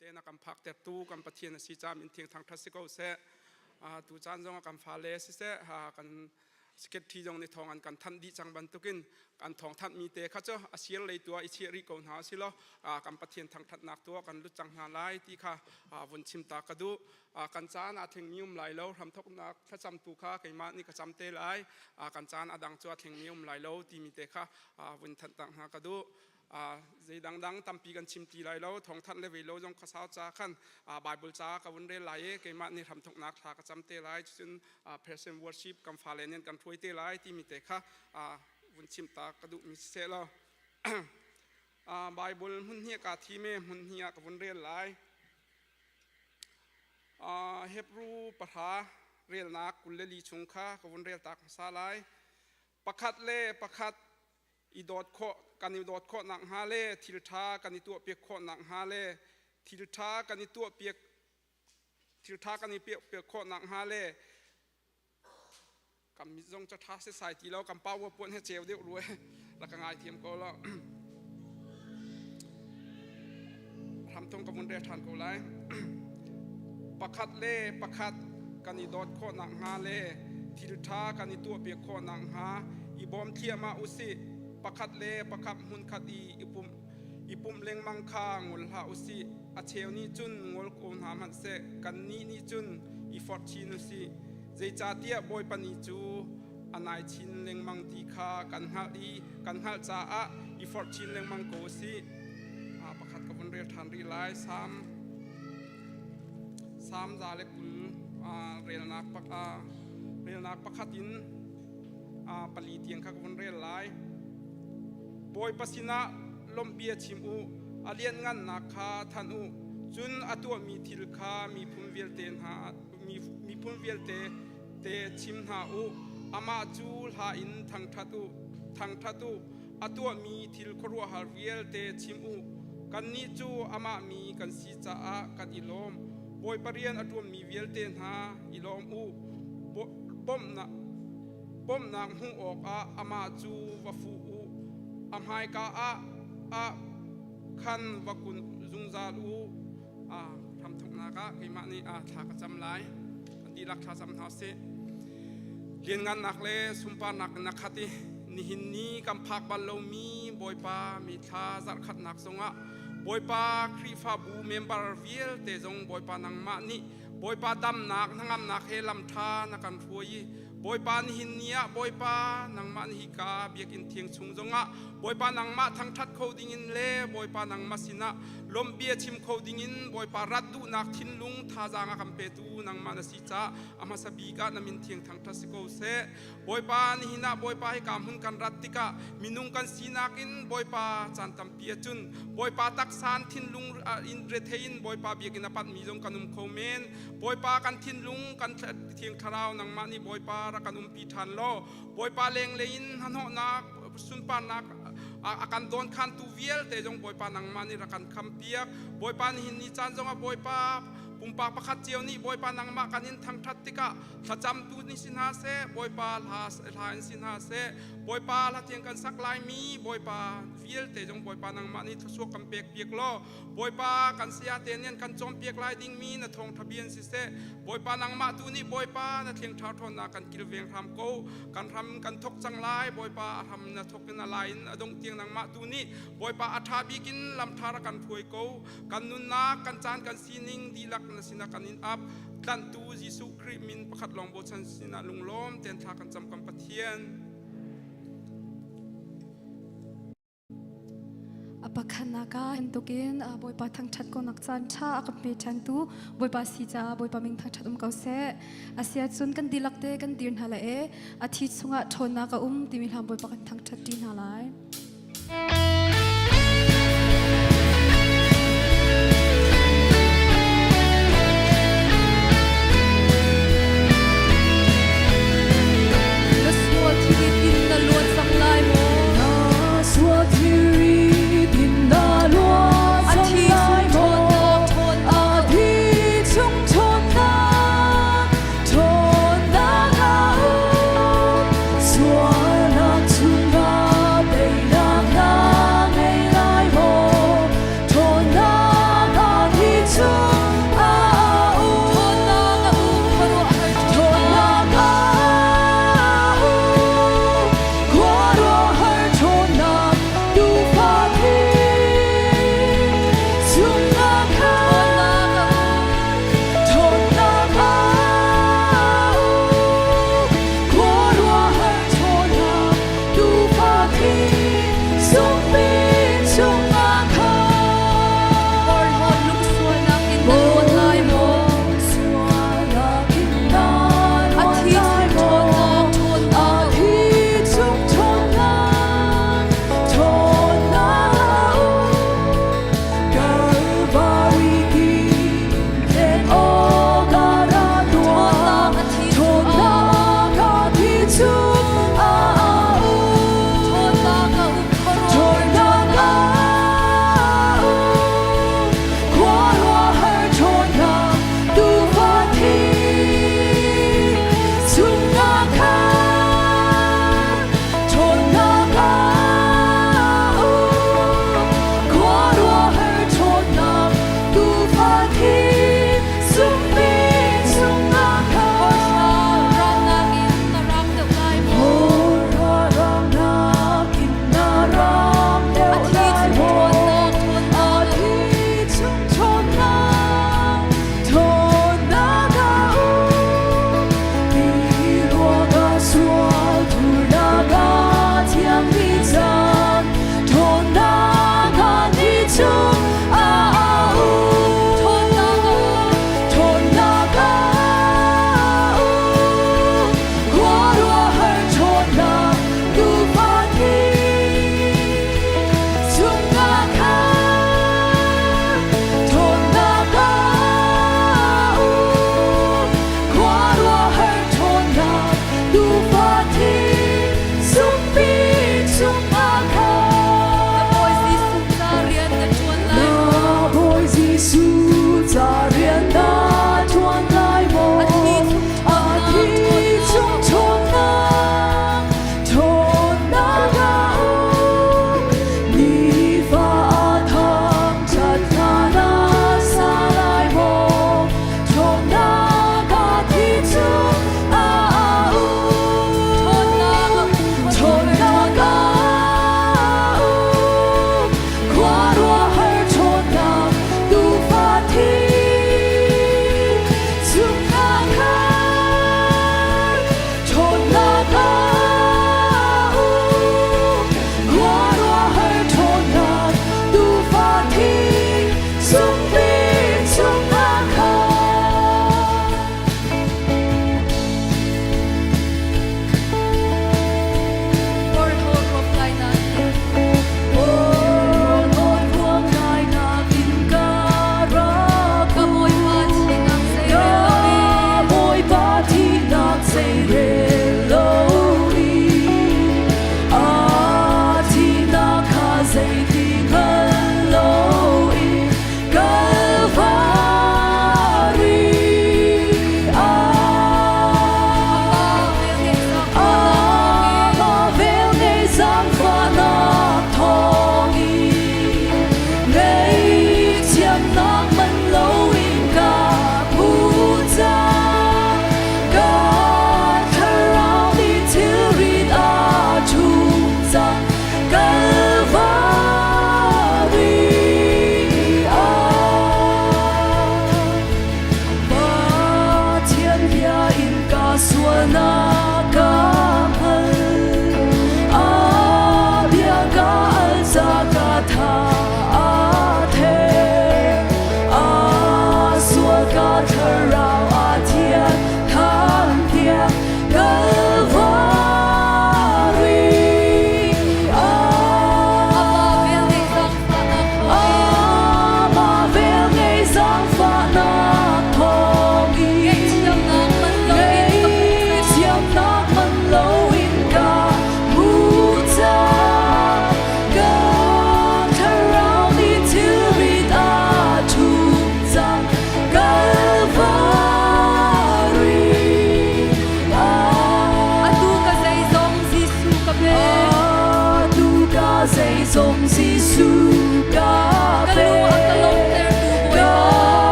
เตนะกัมพักแต่ตู้กัมปะเทียนสิจามินเทียงทางทัศน์ก็เสตูจานจงกัมฟาเลสเสกันสเก็ตที่จงในทองอันกันทันดีจังบันตุกินกันทองทันมีเตข้าเจ้าอาเซียเลยตัวอิเชียริโกนหาสิโลกัมปะเทียนทางทัดนักตัวกันลุจังหาไลที่ข้าวันชิมตากระดูกันจานอาถึงมิวมไหลโลทำทกนักถ้าจำตูข้าไก่มานี่ก็จำเตไลกันจานอาดังจัวถึงมิวมไหลโลที่มีเตข้าวันทันต่างหากระดูใจดังๆตั้มปีกันชิมตีไหลโลทองทันเลวิโลจงข้าสาวจ้าขันไบเบิลจ้ากับวันเรไลไก่มานี่ทำทกนักถ้าก็จำเตไลจนpresent worship กัมฟาเลนกันช่วยเตไลที่มีเตข้าวันชิมตากระดูมิเซลไบเบิลหุ่นเฮียกาทีเมหุ่นเฮียกับวันเรียนไลเฮบรูปะทาเรียนนักกุลเลลีชงค้ากับวันเรียนตักซาไลประคัดเล่ประคัดอีดอดโคกันอีดอดโคนังฮาเล่ทิลทากันอีตัวเปียกโคนังฮาเล่ทิลทากันอีตัวเปียกทิลทากันอีเปียกโคนังฮาเล่กำมิจงจะท้าเสียสายทีแล้วกำเป้าว่าปวนให้เจลเดียวรวยแล้วก็ง่ายเทียมก็แล้วทำตรงกับวันเรียนทานก็ไลประคัดเล่ประคัดกันอีดอดโคนังฮาเล่ทิลทากันอีตัวเปียกโคนังฮาอีบอมเทียมาอุสิประคัดเล่ประคับหุ่นขัดอีปุ่มเล็งมังคางลหาอุสิอาเชลนี่จุนงลโกนหามันเสกันนี่จุนอีฟอร์ชินุสิใจจ่าเตียบอยปนิจูอันนายชินเล็งมังตีคากันฮัลจ่าอีฟอร์ชินเล็งมังโกสิประคัดกับวันเรียนทันรีไลซ้ำจาเล็กุลเรียนนักประคัดอินปลีเตียงข้ากับวันเรียนไลบอยปัสินะลมเบียชิมอูอาเลียนงันนักขาทันอูจุนอตัวมีทิลคามีพุ่มเวลเตนหามีพุ่มเวลเตชิมหาอูอามาจูลหาอินทางทัตุอตัวมีทิลครัวฮาเวลเตชิมอูกันนี้จูอามามีกันสีจ้ากันอิลอมบอยปเรียนอตัวมีเวลเตนหาอิลอมอูบ่มนางหูออกอามาจูวฟูอูอามไฮกาขันวกุนจุงซาลูทำทุกนากะไอมานี่ทากจำลายอันดีรักทาจำหาเสเรียนงานนักเลสุมปานักขัดนิหินนี้กำพักบัลโลมีบอยปามีทาจัดขัดนักสงะบอยปาครีฟาบูเมมบาร์วิลเตจงบอยปานังมานี่บอยปาดำนักทั้งอำนักเฮลัมทานักกันฟวยบอยปานิหินเนียบอยปานังมันฮิกาเบียกินเทียงชุงจงะบอยปานังมาทั้งทัดโคดิงินเล่บอยปานังมาสินะลมเบียชิมโคดิงินบอยปารัดดูนักทินลุงทาจางกัมเปตูนังมานาสิจ้าอามาสบีกานามินเทียงทั้งทัศโกเซบอยปานิหินะบอยปาให้กามหุนกันรัตติกามินุงกันสีนักินบอยปาจันตัมเปียจุนบอยปาตักซานทินลุงอินเรเทอินบอยปาเบียกินปัดมีจงกันุมโคเมนบอยปากันทินลุงกันเทียงทาราวนังมานี่บอยปารักันุมปีทันโลบอยปาเลงเลอินฮันโหนักสุนปานักakan don kan tu viel te jong boy pa nang mani rakan kampiak boy pa ni hin ni chan jong a boy pa pumpa pakhat chiao ni boy pa nang ma kanin thang that tika thacham tu ni sin ha se boy pa la sin ha se boy pa la tiang kan sak lai mi boy pa viel te jong boy pa nang mani thsu kam pek piek lo boy pa kan sia te nen kan chom piek lai ding mi na thong thabian si se boy pa nang ma tu ni boy pa na thiang thar thon na kan kil veng tham ko kan tham kan thok chang lai boy pa tham na thok na lai adong tiang nang ma tu ni boy pa atha bi kin lam thar kan phuai ko kan nun na kan chan kan sining dilak na sina kanin up dan tu Jesu Christ min pakhat long bo chan sina lunglom ten tha kan cham kam pathian apakhan ka hentukin boy pa thang that ko nak chan tha akap me chan tu boy pa si cha boy pa ming thang that ko se asia chun kan dilak te kan dirn hala e athi chunga thona ka timi ham boy pa kan thang that tin halai Swara tunga beina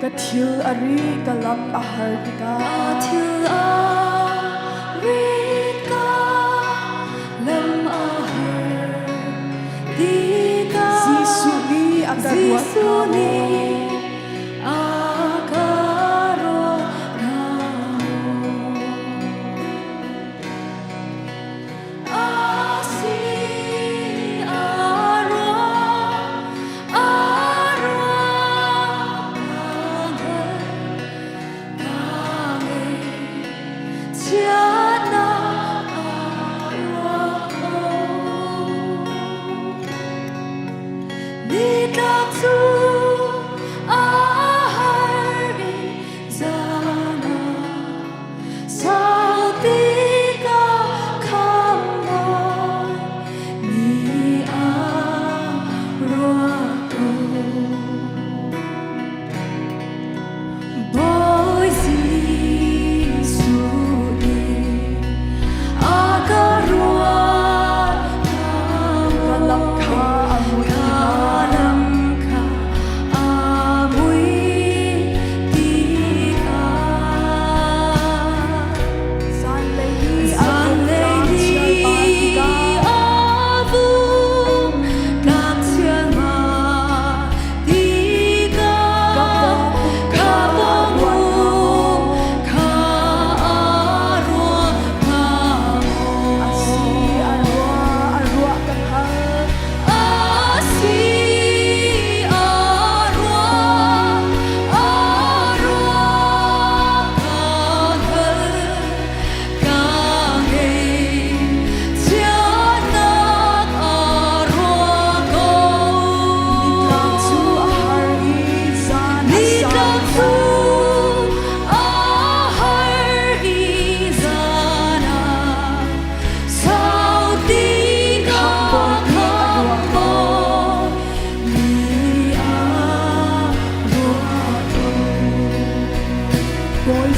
Kathil ari kalam aharika Kathil arika lam aharika Zisuni akarwat kamo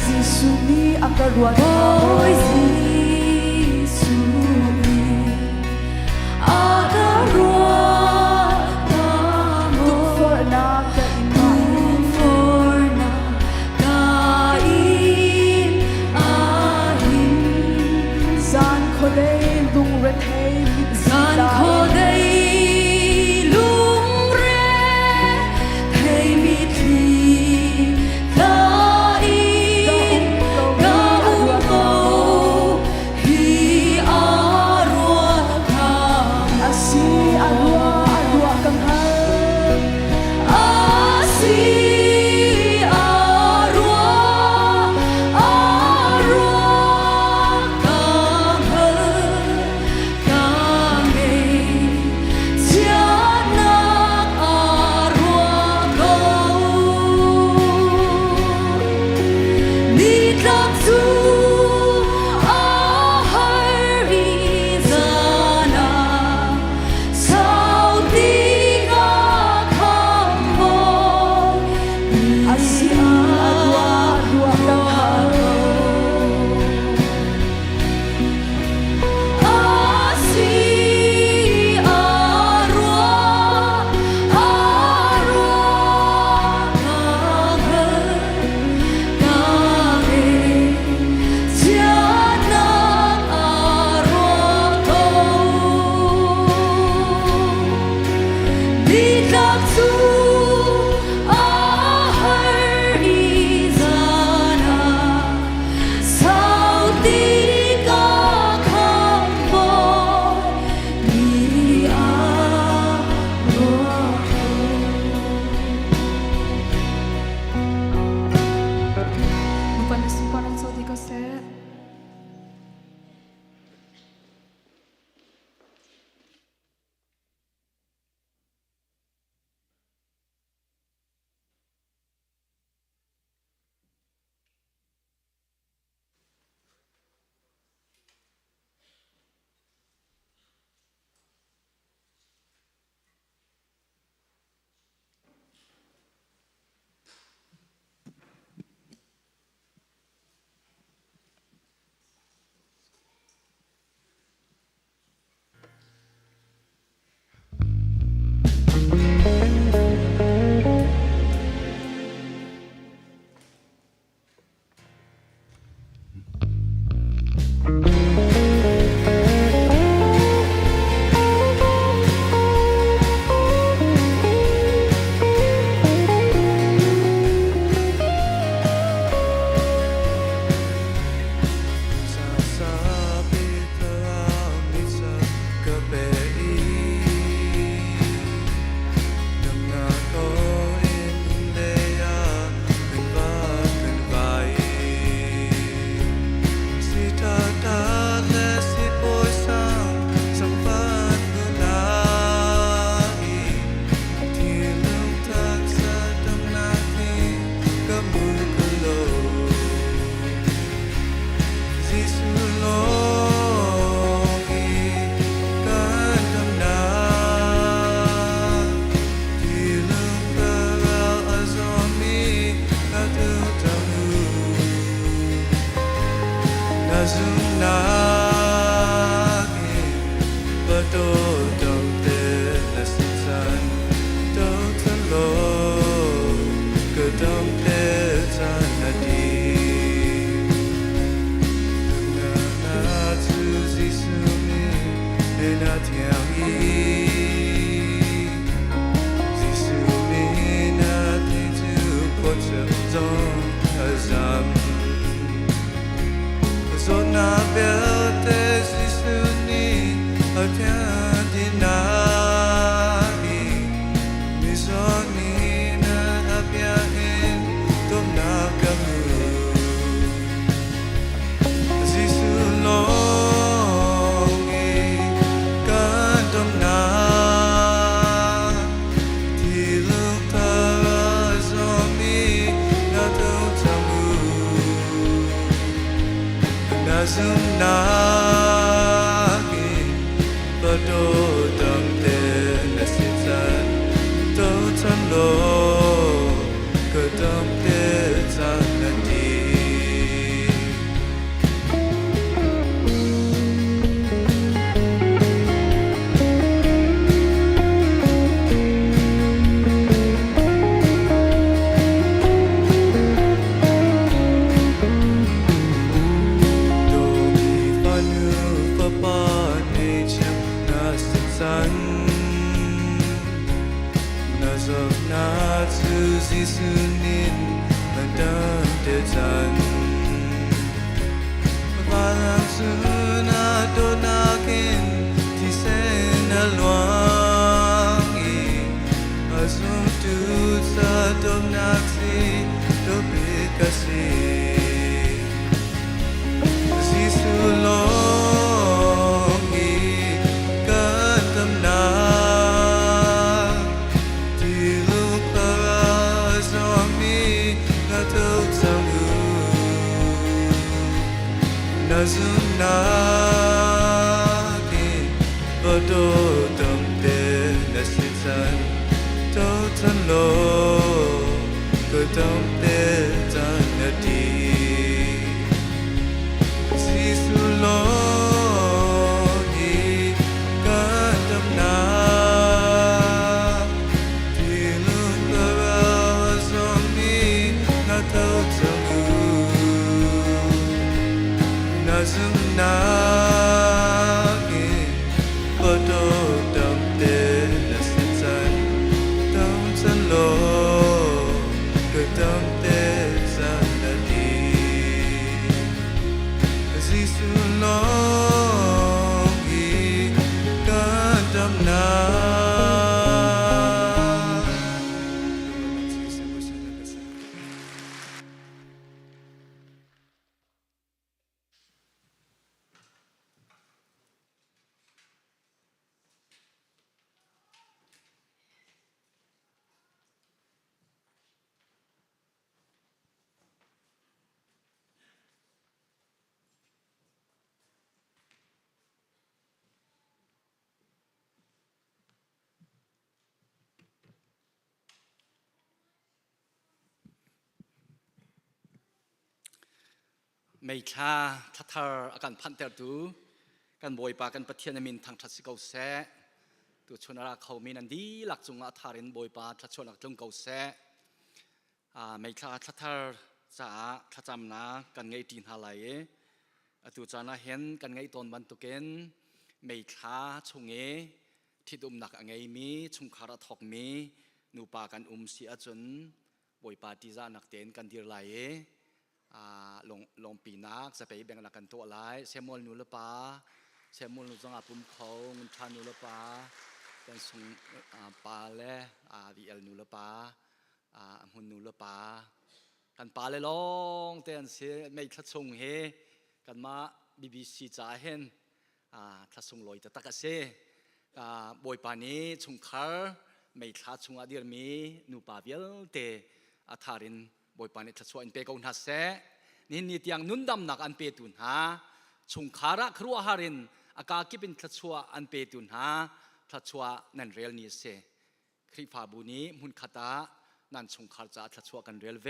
Zisuni akarwat kamo Zisuni akarwat kamo Tukforna kain ahin Zan khodei lung rethei Zan khodei lung rethei mitli Nazunagi Bado damte nasitsan Totalo Kadamte zanati Sunin madam de zan Valang suna donakin ti sen alwangi Azum tu sa domnaksi do bekasi Sisulongi katamna Nazunagi Bado damte nasitsan Totalo Kadamte zanati Sisulongi kadamna Tilung karazami natautangu Nazunagi Bado damte nasitsan Totalo Kadamte zanati Sisulongi kadamnaไม่ค่าทัทร์อาการพันเตอร์ตูกันบอยปากันปะเทียนมินทางทัศน์เกาเสตัวชนราเขามีนันดีหลักจุงอาทารินบอยปาทัศน์หลักจุงเกาเสไม่ค่าทัทร์จะทัศน์นะกันไงตีนหาไหลตัวจานะเห็นกันไงตอนบรรทุกเกนไม่ค่าชงที่ดุมหนักไงมีชงคาราทอกมีนูปากันเสียจนบอยปาตีจานักเต้นกันดีไหลลงปีนักจะไปแบ่งหลักกันตัวหลายเซมอลนูลปาเซมอลนูจงอาปุ่มเขาเงินทานูลปากันส่งปาเล่ดีเอลนูลปาหุ่นนูลปากันปาเลยลองแต่อันเสียไม่ทัดส่งเฮกันมาBBC จ่าเห็นทัดส่งลอยแต่ตะกะเซบอยปานี้ชงคาร์ไม่ทัดส่งอดีตมีนูปาเวลเตอาทารินบอยปานิทัศน์อันเปกองทัศเสนี่ที่ยังนุ่นดำนักอันเปตุนหาชงคาระครัวหารินอากาศกิเป็นทัศน์อันเปตุนหาทัศน์นั่นเรียลนี้เสคริฟาบุนีมุนคตานั่นชงคาร์จะทัศน์กันเรียลเว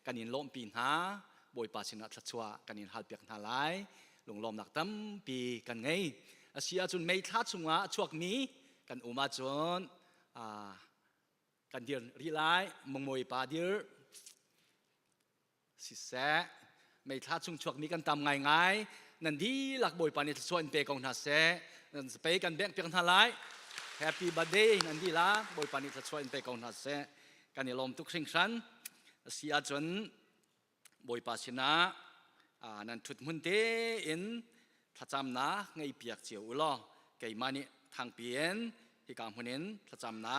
กันยินล้มปีนหาบอยปาสินะทัศน์กันยินฮัลเปียกนาไลลงล้มนักตั้มปีกันไงอาเซียจุนไม่ทัศน์ชวกนี้กันอุมาจนกันเดียร์รีไลมงมวยปาเดียร์สิแสไม่ทัดช่วงช่วงนี้กันทำง่ายๆนั่นดีหลักบอยปานิชวนเปกองทัศน์นั่นสเปกันแบ่งเพียงเท่าไรแฮปปี้บัดเดย์นั่นดีละบอยปานิชวนเปกองทัศน์กันยลมทุกสิ่งชั้นเสียจนบอยปาสินะนั่นทุดมุนเตอินทัจำนะไงเปียกเจียวล้อไก่มานี่ทางเปลี่ยนที่การคนนี้ทัจำนะ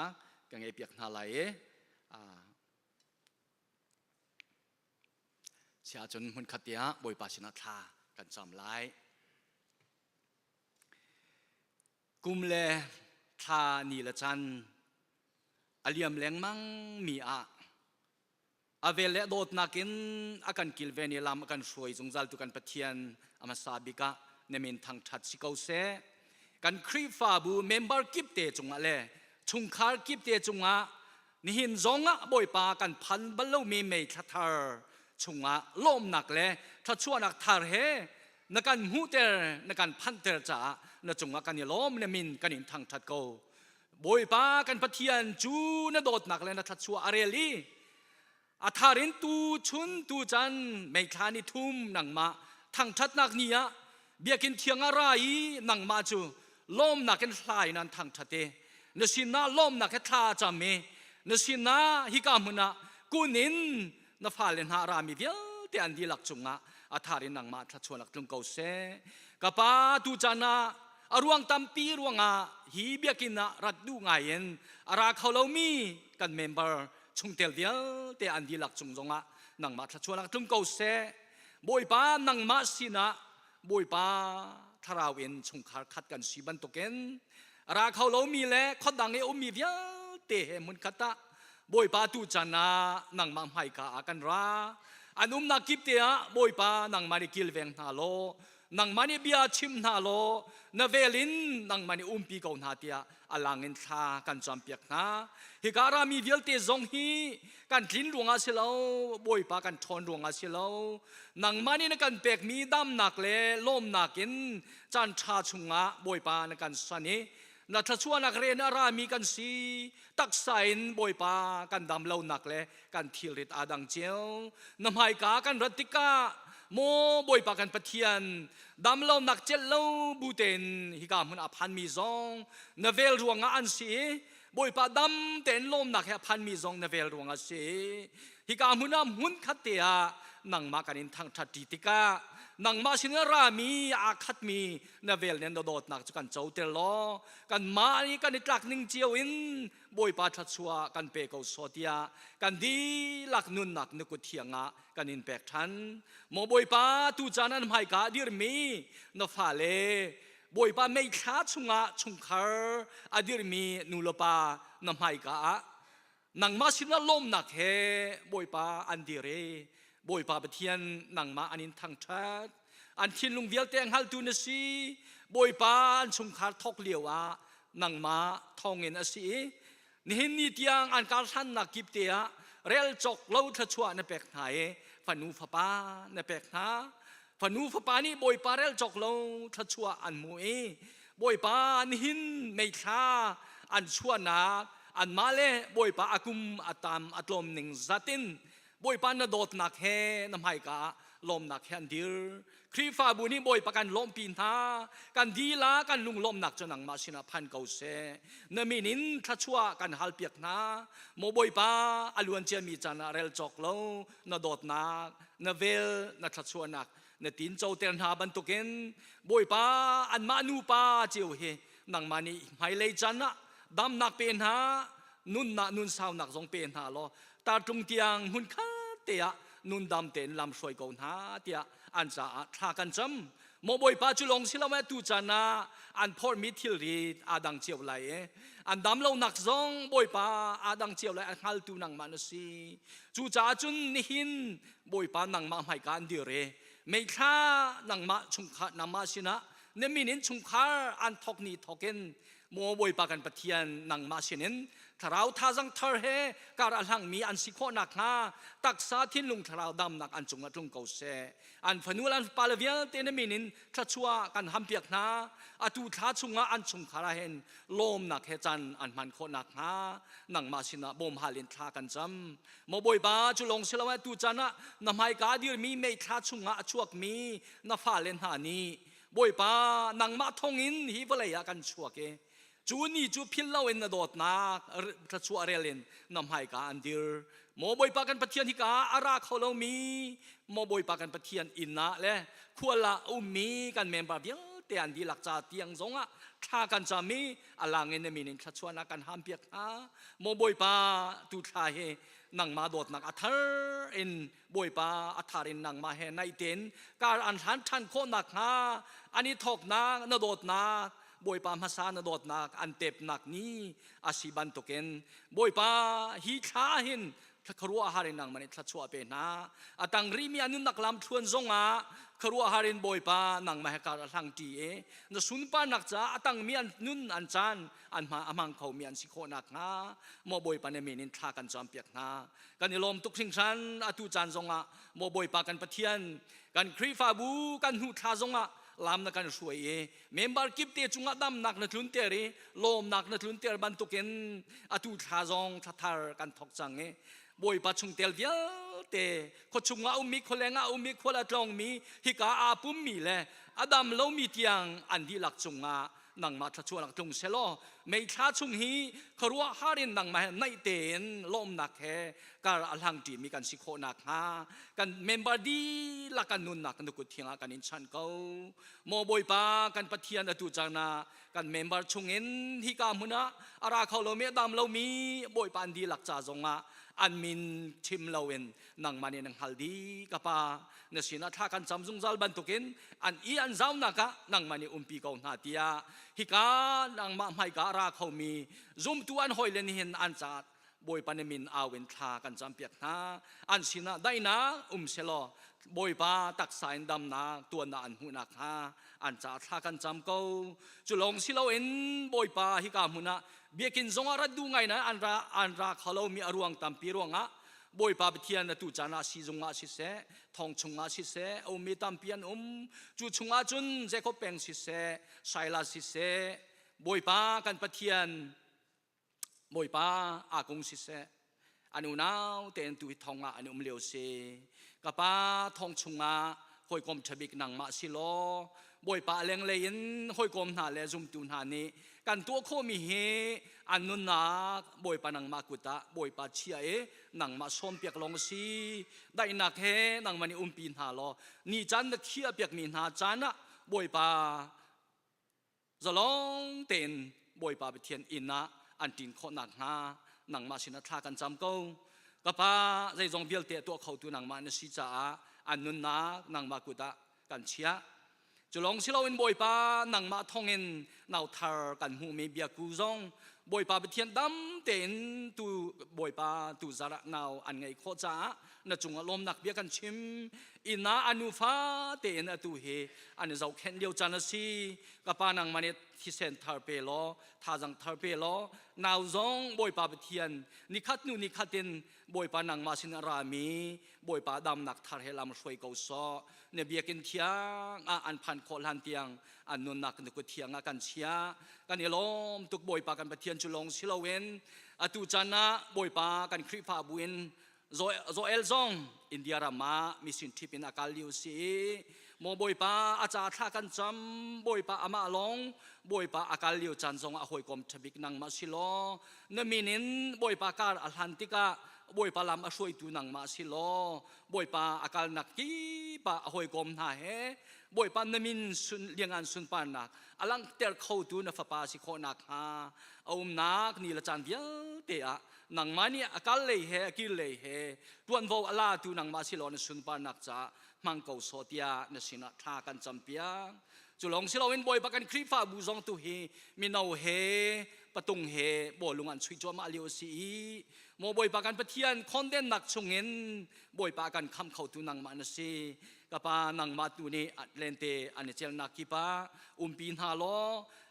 กันไงเปียกเท่าไรเสียจนมุนขัดยาบอยปาชนะทากันจำไล่กุมเลทานีละจันอเลียมแรงมั่งมี avele dot nakin akan kilveni lam akan shroi zungzal tu kan pathian amasabika nemin thang that sikau se kan khri fa bu member kip te chunga le chungkhar kip te chunga nihin zonga boipa kan phan balo mi mei thathar chunga lom nak le thachua nak thar he nakan hu ter nakan phan ter cha na chunga kan ni lom nemin kanin thang that ko boipa kan pathian chu na dot nak le na thachua areli atharin tu chun tu chan mei thani thum nangma thang that nak nia biakin thianga rai nangma chu lom naken thlai nan thang thate na sinna lom nak tha chame na sinna hikamuna kunin na phalen ha rami bia te an di lak chunga atharin nangma thachuanak tlung ko se kapa tu chana aruang tampi ruanga hi biakina ratdu ngayen ara kholomi kan member chungtel vial te an di lak chungzonga nangma thachuanak tlung ko se boipa nangma sina boipa tharawin chungkhar khat kan siban token ara kholomi le khodang e ummi vial te he mun khata boipa tu chana nangma mai ka akan ra anum nakip te a boipa nangmani kilveng na lo nangmani bia chim na lo navelin nangmani umpi ko na tia alangin tha kan champiak na hikara mi velte zong hi kan thin ruanga selo boipa kan thon ruanga selo nangmani na kan pek mi dam nak le lom nakin chan tha chunga boipa na kan sani na thachua nak ren ara mi kan si taksain boipa kan dam lo nak le kan thilit adang cheu namhai ka kan ratika mo boipa kan pathian dam lo nak chel lo buten hika mun aphan mi zong navel ruanga an si boipa dam ten lom nak he phan mi zong navel ruanga si hika mun am hun khatia nangma kanin thang thati tika nangma sinara mi akhat mi navel nen dot nak chukan chautel lo kan ma ni kan itlak ning chiawin boipa thachua kan pe ko sotia kan di lak nun nak nukuthianga kanin pek than mo boipa tu chanan mai ka dir mi no phale boipa mei kha chunga chungkhar adir mi nulopa na mai ka nangma sina lom nak he boipa andire boipa pathian nangma anin thang that an thin lung vial teng hal tu na si boipa an chungkhar thok lewa nangma thongin asi nihin ni tiang an kal than nak kip te a rel chok lo thachua na pek thai phanu phapa na pek tha phanu phapa ni boipa rel chok lo thachua an mu e boipa nihin mei tha an chua na an male boipa akum atam atlom ning zatin boipa na dot nak he namhai ka lom nak han dir khri fa bu ni boipa kan lom pin tha kan di la kan lung lom nak chonang ma sina phan ko se naminin thachua kan hal piak na mo boipa aluan che mi chana rel chok lo na dot nak na vel na thachua nak na tin chau ter ha ban tuken boipa an ma nu pa chiu he nang mani mai le chana dam nak pen ha nun na nun sao nak jong pen ha lo ta tung tiang hun kha tia nun dam ten lam soi ko na tia an sa tha kan cham mo boipa chulong silama tu chana an phor mi thil ri adang chiu lai an dam lo nak jong boipa adang chiu lai an hal tu nang manasi chu cha chun ni hin boipa nang ma mai kan di re mei kha nang ma chungkha nama sina neminin chungkhar an thokni thoken mo boipa kan pathian nang ma sinin tharau thajang thar he kar alhang mi an sikho nak ha taksa thin lung tharau dam nak an chunga tlung ko se an phanulan palavial te neminin thachua kan hampiak na atu tha chunga an chungkhara hen lom nak he chan an man kho nak ha nang ma sina bom halin tha kan cham mo boipa chulong silawa tu chana namhai ka dir mi mei tha chunga achuak mi na phalen ha ni boipa nang ma thongin hi volaya kan chuake chu ni chu phil law en na dot na thachua relin namhai ka andir mo boipa kan pathian hi ka ara kholo mi mo boipa kan pathian inna le khuala ummi kan member bial te an di lak cha tiang zonga tha kan cha mi alangin ne minin thachua na kan hampiak ha mo boipa tu tha he nang ma dot nak athar in boipa atharin nang ma he nai ten kar an than kho nak ha ani thok na na dot na boipa masa na dot nak an tep nak ni asiban token boipa hi tha hin ทะครัวหารินนังมันทะชัวเปนาอตังรีมีอนุนักลำทวนซงอาครัวหารินบอยปานังมาให้การทางตีนสุนปานักจ้าอตังมีอันนุนอันจานอันมาอมังเขามีอันสิโคนักนาโมบอยปาเนมีนินทากันจอมเปียกนากันนิลมตุกสิงชันอตุจานซงอาโมบอยปากันปะเทียนกันครีฟาบูกันหูทาซงอาลามนักกันช่วยเมมบาร์กิบเตจุงดำนักนักลุนเตอรีลมนักนักลุนเตอร์บันตุกินอตุทาซงทัทาร์กันทอกจังบอยปาชุงเตลเวียเตขชุงอาอุมิขเลงอาอุมิขวละตองมีฮิกาอาปุมมีเลอดัมโลมีเตียงอันดีหลักจุงอานังมาทัชวหลักตรงเซโลไม่ท้าชุงฮีครัวฮารินนังมาในเตนลมนักแฮการอัลหังตีมีกันสิโคนักฮากันเมมบาร์ดีละกันนุนนักนุกุเทียงกันอินชันเกาโมบอยปากันปะเทียนอตุจานากันเมมบาร์ชุงเอ็นฮิกามุนะอาราเขาโลเมดัมโลมีบอยปานดีหลักจ่าจงอาอันมินชิมลาเวนนังมันนังฮัลดีกะปาเนสินาทากันจำซุงซัลบันตุกินอันอีอันเจ้านักะนังมันอุมปีกองนาเตียฮิกานังมาไม่การาเขามีซุมตัวอันหอยเลนเห็นอันจัดบอยปานมินอาเวนทากันจำเปียกนาอันสินาได้นะเซโลบอยปาตักสายดำนาตัวนาอันหูนักฮาอันจัดทากันจำเกาจุลงสิโลเอ็นบอยปาฮิกามุนะเบียกินซงอารัดดูไงนะอันราเขาเรามีอรวงตามปีรวงอ่ะบอยปาเทียนตุจานาซีจงอาสิเสทองชงอาสิเสเอามีตามปีนจูชงอาจุนเจคบแปงสิเสไซลาสิเสบอยปากันปะเทียนบอยปาอากงสิเสอันอุนาวเตนตุทองอาอันเลียวเสกะปาทองชงอาหอยกลมฉบิกนังมาสิโลบอยปาเลงเลยนหอยกลมหาเลจุมตุนหานี้กันตัวโคมีเฮอันนุนนักบอยปานังมากุตะบอยปาเชียนังมาส้มเปียกลงสีได้นักเฮนังมันอุมปีนหาลอนี่จันนักเขียเปียกมีนหาจันนะบอยปาจะลองเต้นบอยปาไปเทียนอินนะอันตินโคนักหานังมาสินะทากันจำเก้ากะปาใจจงเบียลเตะตัวเขาตัวนังมาเนสิจ้าอันนุนนักนังมากุตะกันเชียจุลงสิเราเป็นบอยปานังมาท่องเงินนาวทาร์กันหูมีเบียกูซองบอยปาไปเทียนดำเต็นตูบอยปาตูจาระนาวอันไงโคจ้าน่ะจงอารมณ์นักเบียกันชิมอินาอนุฟ้าเต็นตูเฮอันนี้เราแค่เดียวจานสีกับปานังมันที่เซนทาร์เปโลทาจังทาร์เปโลนาวซองบอยปาไปเทียนนิคัดนูนิคัดเต็นบอยปานังมาสินรามีบอยปาดำนักทาร์เฮลามช่วยเกาซอเนี่ยเบียกินเทียงอันพันโคลันเตียงอันนุนนักนึกเทียงกันเชียกันเนี่ยล้มตุกบอยปากันไปเทียนจุลงสิลาเวนอตุจานะบอยปากันคริฟาบุญโซเอลซองอินเดียรามามิสินทิปินอากาลิวซีโมบอยปาอาจารย์ท่ากันจำบอยปาอามาลงบอยปาอากาลิวจันทรงอหอยกรมทบิกนังมาสิโลเนมินินบอยปาการอัลฮันติกาบอยปาลำอช่วยตูนังมาสิโลบอยปาอากาลนักกีปาอหอยกรมนาเฮบอยปานมินสุนเลียงอันสุนปานักอลังเตลเข้าตูนฟปาสิโคนักฮาเอานักนี่ละจันเบียเตะนังมานี่อากาลเลยเฮกิเลยเฮตวนโวอลาตูนังมาสิโลนสุนปานักจ้ามังเกาโซเตียนสินะทากันจำเปียจุลงสิเราเป็นบอยปากันคริฟ้าบูซองตุเฮมินเอาเฮปะตุงเฮบอลุงอันช่วยจวมาเลียวสีโมบอยปากันปะเทียนคอนเดนนักชงเงินบอยปากันคำเขาตุนังมานสีกับปานังมาตุนีเลนเตอันเจลนักกีปาปีนฮาโล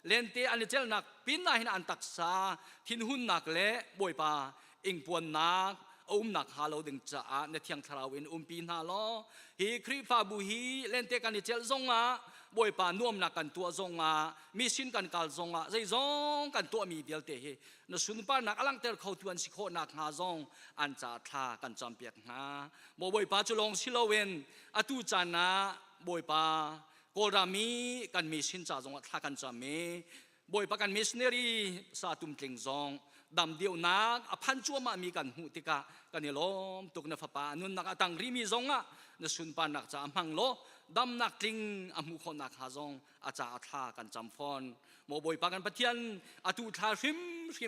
เลนเตอันเจลนักปีนนาหินอันตักษาทินหุนนักเละบอยปาอิงปวนนักนักฮาโลดึงจ้าในเทียงทราวินปีนฮาโลฮีคริฟาบุฮีเลนเตกันเจลซงอาบอยปาน่วมนักกันตัวซงอามีสินกันกาลซงอาใจซงกันตัวมีเดียลเตะนสุนปานักอลังเตลเขาทวนสิโคนักฮาซงอันจ่าทากันจำเปียกฮาบอยปาจุลงสิโลเวนอตุจานะบอยปาโกรามีกันมีสินจ่าซงทากันจำเมบอยปากันมิสเนรีสาตุมเก่งซงดำเดียวนักอพันจัวมามีกันหูติกากันเนี่ยล้มตุกนฟปานุนนักตังริมีซงอ่ะนสุนปานักจะมังโลดำนักลิงอมุคนนักฮาซงอาจารย์ทากันจำฟอนโมบอยปากันปะเทียนอตุทาริ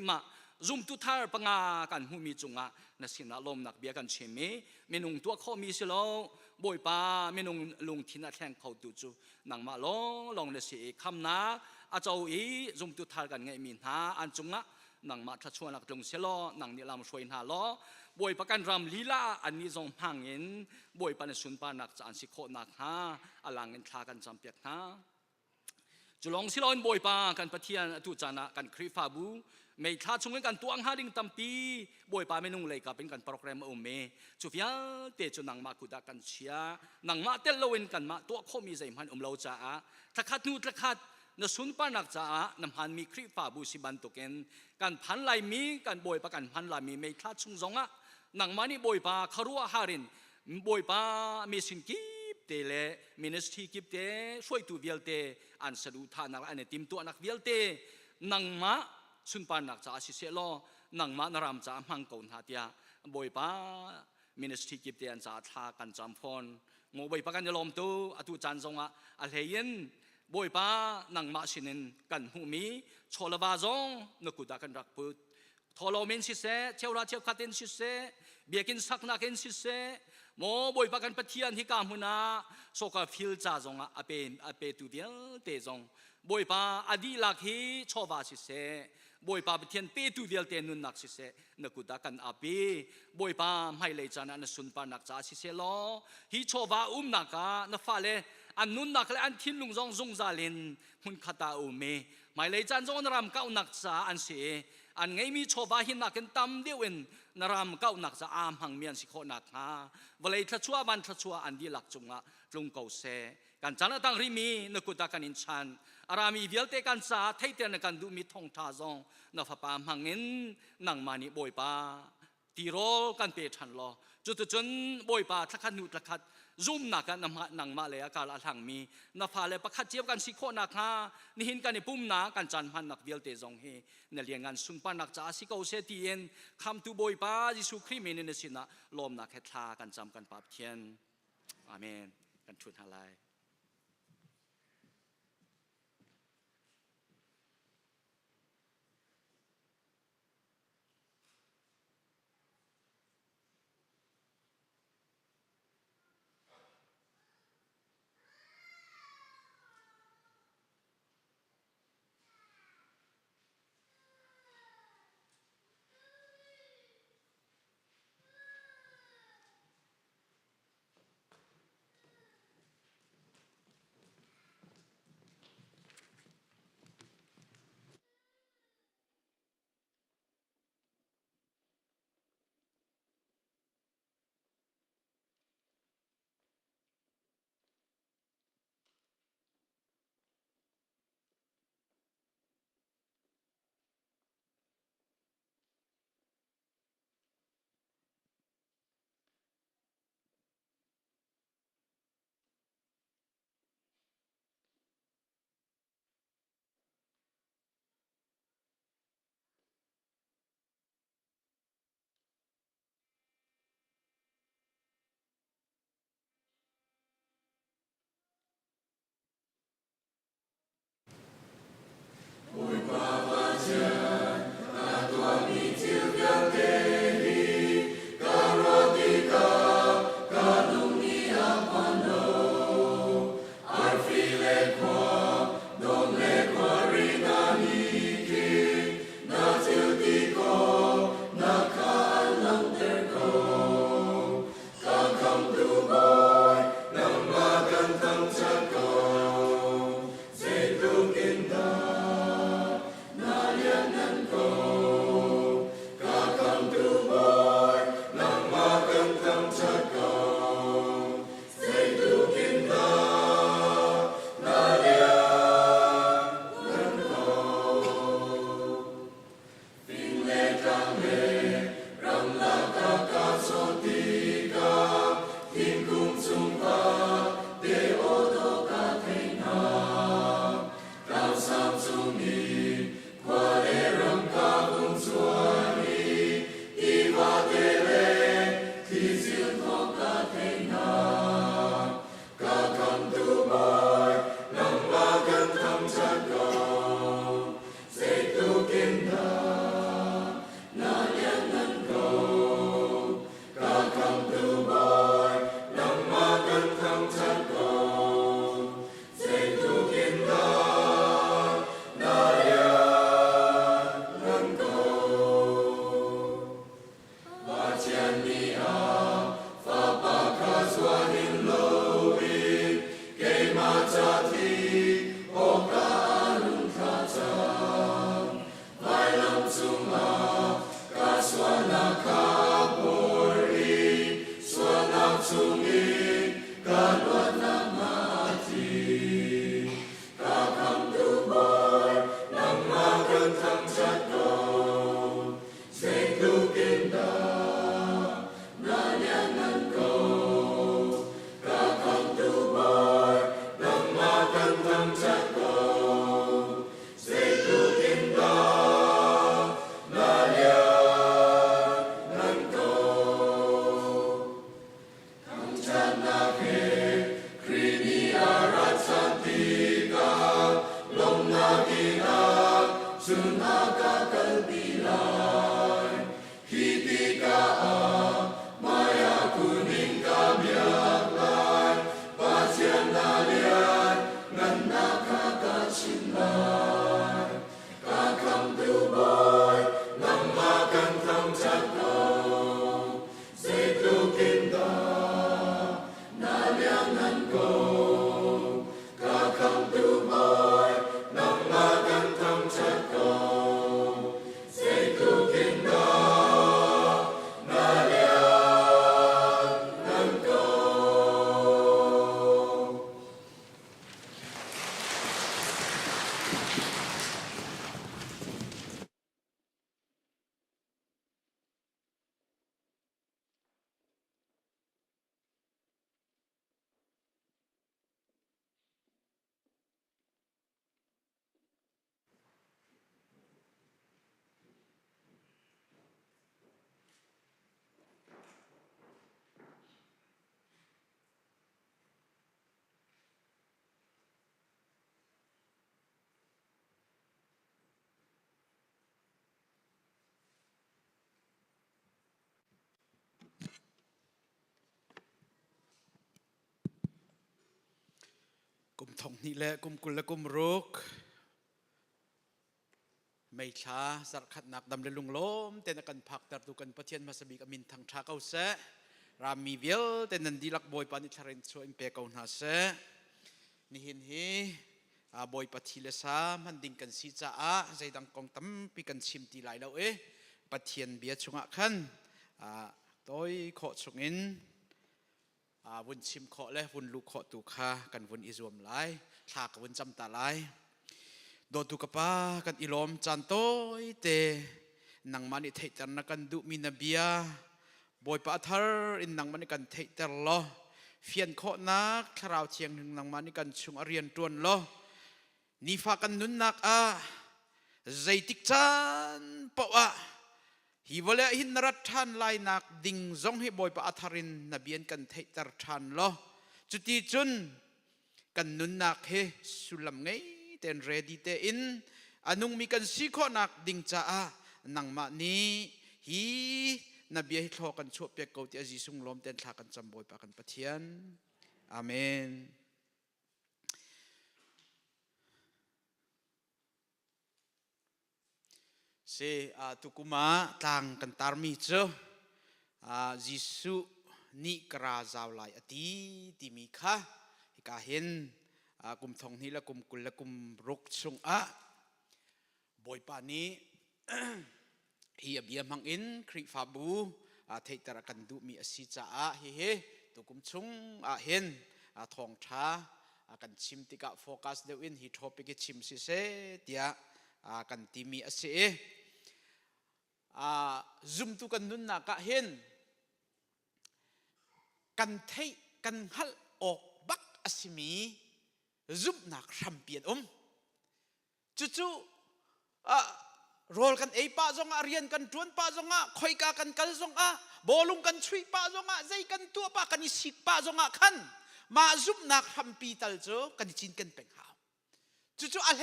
มะซุมตุทาร์ปังอากันหูมีจุงอ่ะนสินะลมนักเบียกันเชมีเมนุงตัวข้อมีสิโลบอยปาเมนุงลุงทินัดแทงเขาตุจูนังมาลองนสิคำนักอาเจ้าอีซุมตุทาร์กันไงมีนาอันจุงอ่ะ นังมาทัชวนนักจงเสลอนังนิลามช่วยหาล้อบวยประกันรำลีลาอันนี้ทรงพังเงินบวยปันสุนปานักจานสิโคนักหาอลังเงินทากันจำเปียกหาจุลองสิลอนบวยปากันปะเทียนตุจานะกันคริฟาบูไม่ทาชงกันตัวอังหาดิงตัมปีบวยปาไม่นุ่งเลยกับเป็นกันโปรแกรมอุเมจุฟยาเตจุนังมาคุดากันเชียนังมาเตลโลเวนกันมาตัวข้อมีใจมันเราจ้าทักขัดนูทักขัดนสุนปานักจ้านำหันมีคริฟาบูสิบันตุเกนกันพันลายมีกันบวยปากันพันลายมีไม่ทาชงจงะนังมานี่บวยปาคารัวฮารินบวยปามีสินกีเตเลมินิสทรีกิบเตช่วยตัวเวลเตอันสะดุทานักอันติมตัวนักเวลเตนังมาสุนปานักจ้าสิเสลอนังมานรามจ้ามังกรหาเตียบวยปามินิสทรีกิบเตอันจ้าทากันจำพรงบวยปากันยลมตัวอตุจันทรงะอัลเฮียนบวยปานังมาสินินกันหูมีโชลบาจงนกุดากันรักพุดทอลเมนสิเสเชวราเชวคัดเอนสิเสเบียกินสักนักเอนสิเสโมบวยปากันปะเทียนที่กามุนาโซกาฟิลจ้าจงอเปตุเดียเตจงบวยปาอดีลักฮีชอบาสิเสบวยปาปะเทียนเปตุเดียเตนุนนักสิเสนกุดากันอเปบวยปาไม่เลยจานันสุนปานักจ้าสิเสลอฮีชอบานักนฟาเลอันนุนนักและอันทินลุงจงจงซาลินมุนขตาเมไม่เลยจันจงนรำเก้านักจ้าอันเสอันไงมีชอบาหินนักกันตำเดียวเนนรำเก้านักจะอามหังเมียนสิโคนักฮาวันเลยทัชวบันทัชวอันดีหลักจงะจงเกาเสกันจันตั้งริมีนกุตากันอินชันอารามีเวลเตกันซาไทยเตนกันดูมีทองทาจงนฟปามหังเงินนังมานิบอยปาตีโรกันเปชันลอจุดจนบอยปาทักขันนุทักขัดซุ่มนักกันนังมาเลยอาการอัลหังมีนฟาเลยประคัดเจียบกันสิโคนักฮานี่หินกันในปุ่มนากันจันพันนักเวลเตจงเฮในเลียงงานสุนปานักจ้าสิเกาเสตีเอ็นคำตูบอยปาจิสุคริเมนเนสินะลมนักเฮทากันจำกันปาบเทียนอาเมนกันชุดฮาไล กุมทองนี่แหละกุมกุลและกุมรุกไม่ช้าสักขัดนักดำเรลุงล้มแต่นักันพักตัดตุกันปะเทียนมาสบิกอมินทางชาเก้าเสรามีเวลแต่นันดีลักบอยปานิชารินโซอิมเปกเอาหน้าเสนี่เห็นบอยปะทีเลสามันดิ่งกันซีจ้าใจดังกองตั้มปีกันชิมตีไหลแล้วปะเทียนเบียดชงะขันโดยขอชงอินวุนชิมขอและวุนลูกขอตุคากันวุนอิจวมไลทากวุนจำตาไลโดนตุกป้ากันอิลอมจันโตเตนังมันอิเทจันนักันดุมินาเบียบอยปะทาร์อินนังมันกันเทจันลอเฟียนขอนักคราวเชียงหนึ่งนังมันกันชุงอเรียนตวนลอนิฟากันนุนนักใจติกจันปะวะฮิวเลหินรัฐานไลนักดิ่งจงให้บอยปะทารินนบียนกันเทจันทานลอจุดที่จุนกันนุนนักเฮสุลัมไงเต็นเรดีเตอินอนุงมีกันสีข้อนักดิ่งจ้านังมานี้ฮีนบีให้ทอกันชั่วเปียกเกาที่อาจิสุงลมเต็นทากันจำบอยปะกันปะเทียนอาเมนเสตุกุมาต่างกันตารมีเจจิสุนิกราจาวไลอติติมีค่ะฮิกาเห็นกุมทองนี้และกุมกุลและกุมรุกชงบอยปานี้ฮีเบียมังอินคริฟาบูเทตระกันดุมีอสิจ้าเฮตุกุมชงเห็นทองท้ากันชิมติกะโฟกัสเดวินฮิทอปิกชิมซิเซเตียกันติมีอสิซุมตุกันนุนนักเห็นกันเทกันฮัลออกบักอสิมีซุมนักรำเปียนจู่โรลกันป้าจงเรียนกันจวนป้าจงคอยกากันกันจงบอลุงกันช่วยป้าจงใจกันตัวป้ากันสิกป้าจงขันมาซุมนักรำปีตัลโจกันจินกันเป็นหาวจู่อะไร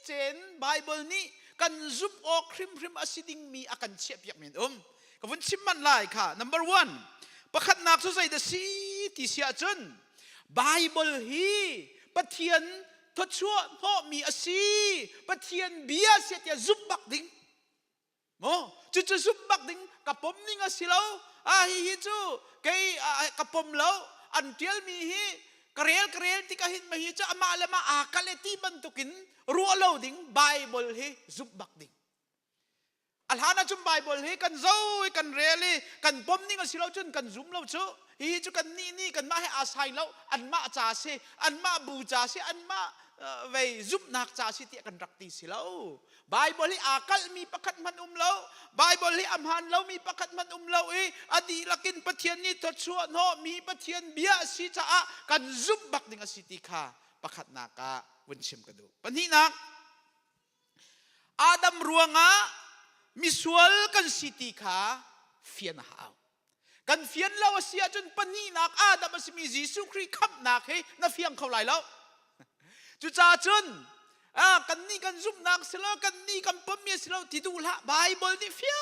เจนไบเบิลนี้กันซุปออกคริมอสิดิงมีอากันเชียบยักเมียนกับวันชิมมันไล่ค่ะ number one ประคัดนักสุดใจเดสีที่เสียจนไบเบิลฮีปะเทียนทดชั่วพ่อมีอสีปะเทียนเบียเสียจะซุปบักดิงโอ้จู่ซุปบักดิงกับผมนี่งสิเราฮีจู่เกยกับผมเราอันเดียลมีฮีกระเรลที่กะหินมาฮีจะอามาเลมาอากาเลตีบันตุกินรัวเราดิ่งไบเบิลฮีซุบบักดิ่งอัลฮานะจุมไบเบิลฮีกันเจ้ากันเรลีกันปมนี่กันสิเราจุนกันซุมเราชูฮีจุกันนี่กันมาให้อาศัยเราอันมาจ่าเสอันมาบูจ่าเสอันมาเวซุบนักจ่าเสที่กันรักตีสิเราไบเบิลฮีอากาลมีประคัดมันเราไบเบิลฮีอัมฮันเรามีประคัดมันเราอดีลักินปะเทียนนี่ทดชัวโนมีปะเทียนเบียสิจ่ากันซุบบักดิ่งสิติค่ะประคัดนากาวันชิมกันดูปัญหานักอาดัมรวงมิสวลกันสิติขาเฟียนหาวกันเฟียนเราเสียจนปัญหานักอาดัมสิมียิสุคริขับนักให้น่าเฟียงเขาไหลแล้วจุจ่าจนกันนี่กันซุ่มนักเสลกันนี่กันปั๊มเมียเสลที่ดูละไบเบิลนี่เฟีย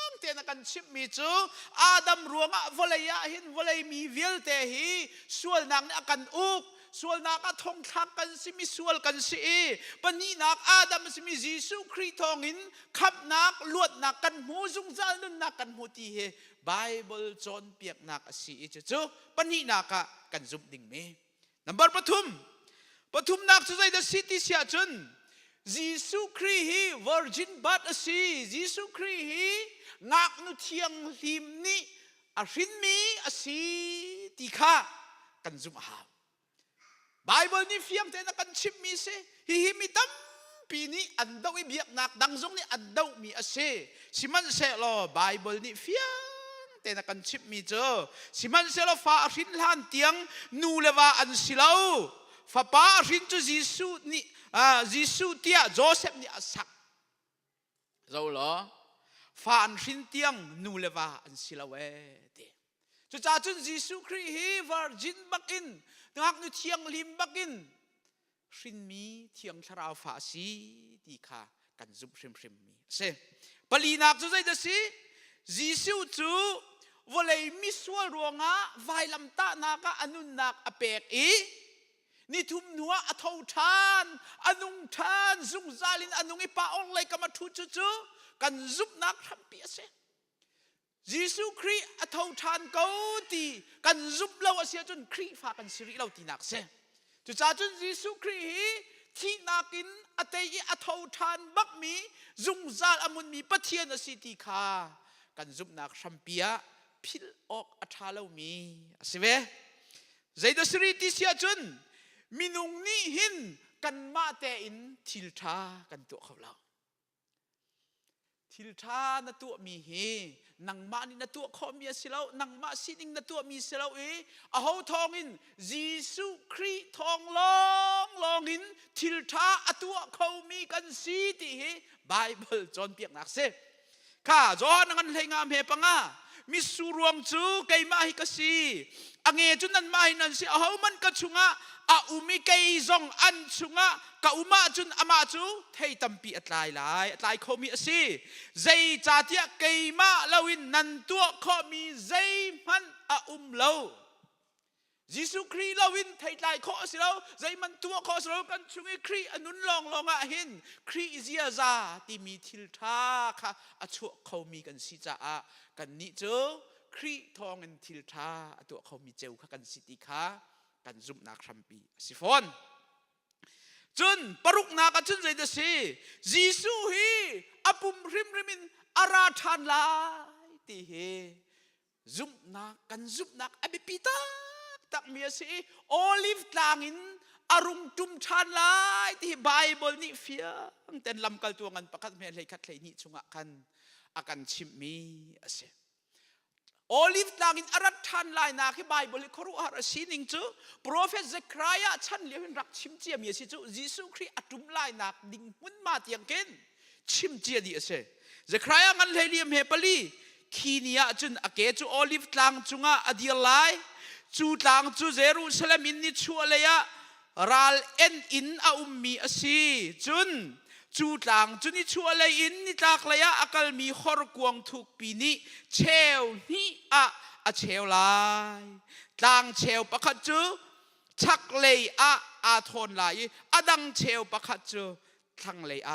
งเตนักกันชิมมีจูอาดัมรวงวลัยหินวลัยมีเวลเตหีส่วนนางนี่กันอุกส่วนนักทองทักกันสิมีส่วนกันสิปนีนักอาดัมสิมียิสุคริทองหินขับนักลวดนักกันหูซุงซาลุนนักกันหูตีเฮไบเบิลจอนเปียกนักสิจูปนีนักกันซุบดิ่งเมนับปฐุมนักสุดใจเดสิติเสียจนยิสุคริฮีวอร์จินบัตสิยิสุคริฮีนักนุเทียงหิมนี้อรินมีสิติขากันซุบหาไบเบิลนี่เฟียงแต่นักกันชิมมีเสฮิมิตัมปีนี้อันดาวิเบียกนักดังจงนี่อันดามีอาเซสิมันเสลอไบเบิลนี่เฟียงแต่นักกันชิมมีเจอสิมันเสลอฟ้ารินลานเตียงนูเลวาอันสิลาฟ้าป้ารินจูยิสุนี่ยิสุเตียโจเซฟนี่อาสักเจ้าเหรอฟ้าอันรินเตียงนูเลวาอันสิลาเวเตจุจ่าจุนยิสุคริฮีวาร์จินบักอินนักนุเทียงลิมบักินรินมีเทียงชราฟาสีดีค่ะกันซุบริมมีเสปลีนักจุใจเดสิจิสุจูวลัยมิสวรวงะไวลัมตานักอนุนักอเปก นี่ทุมนัวอทาวทานอนุงทานซุงซาลินอนุงไอปาองเลยกมาทุจุกันซุบนักทำเปียเสยิสุครีอทาวทานเกาตีกันซุบเราเสียจนครีฟ้ากันสิริเราตีนักเสจุจ้าจนยิสุครีที่นักินอเตยอทาวทานบักมีซุงซาลอมุนมีปะเทียนสิติคากันซุบนักทำเปียพิลออกอัฐาเรามีสิเวใจดสริติเสียจนมินุงนี่หินกันมาเตอินทิลทากันตัวเขาเราทิลทาณตัวมีเฮนังมานี่ณตัวข้อมีสิเรานังมาสินิงณตัวมีสิเราอาหูทองอินยิสุครีทองลองอินทิลทาตัวเขามีกันสีติเฮไบเบิลจอนเปียกนักเสข้าจอนงันเลยงามเฮปังอามิสุรวงจูไกมาฮิกสีอังเอจุนันมาฮินันสิอาหูมันกชุงะอาอุมิไกซองอันชุงะกะอุมาจุนอามาจูเทตัมปีอัตลายหลายอัตลายเขามีสิใจจาเตียไกมาลาวินนันตัวเขามีใจมันอาอุมเลายิสุครีลาวินไทยลายเขาสิเราใจมันตัวเขาสิเรากันชุงครีอนุนลองอ่ะเห็นครีอิซิอาซาที่มีทิลทาค่ะอาชัวเขามีกันสิจ้ากันนี่เจอครีทองกันทิลทาตัวเขามีเจ้าค่ะกันสิติค่ะกันซุมนักทำปีสิฟอนจนปรุกนากันจนใจเดสิยิสุฮีอปุมริมินอาราธานลายตีเฮซุมนักกันซุมนักอบิปิตาตักเมียสิโอลิฟตางอินอารุงจุมชานลายที่ไบเบิลนี่เฟียงแต่ลำกัลตัวกันประคัตเมียเลยคัดเลยนี่ชงกันอากันชิมมีเสโอลิฟตางอินอารัฐานลายนาที่ไบเบิลครูอาราชินิงจูโปรเฟสเซครายะฉันเลี้ยงรักชิมเจียมีสิจูยิสุครีอัตุมลายนักดิ่งมุนมาเตียงเกนชิมเจียดีเสเซครายะงันเลยเลี้ยงเฮปลีคีนียะจุนอเกจูโอลิฟตางจุงะอดีลายจูตังจูเยรูซาเล็มอินนิชัวเลยะรัลเอ็นอินอาอุมมีอสีจุนจูตังจุนิชัวเลยอินนิตักเลยะอักลมีขรกวงทุกปีนี้เชลนี่อะเชลลายตังเชลปะคัดจูชักเลยอาทอนลายอดังเชลปะคัดจูทั้งเลยอ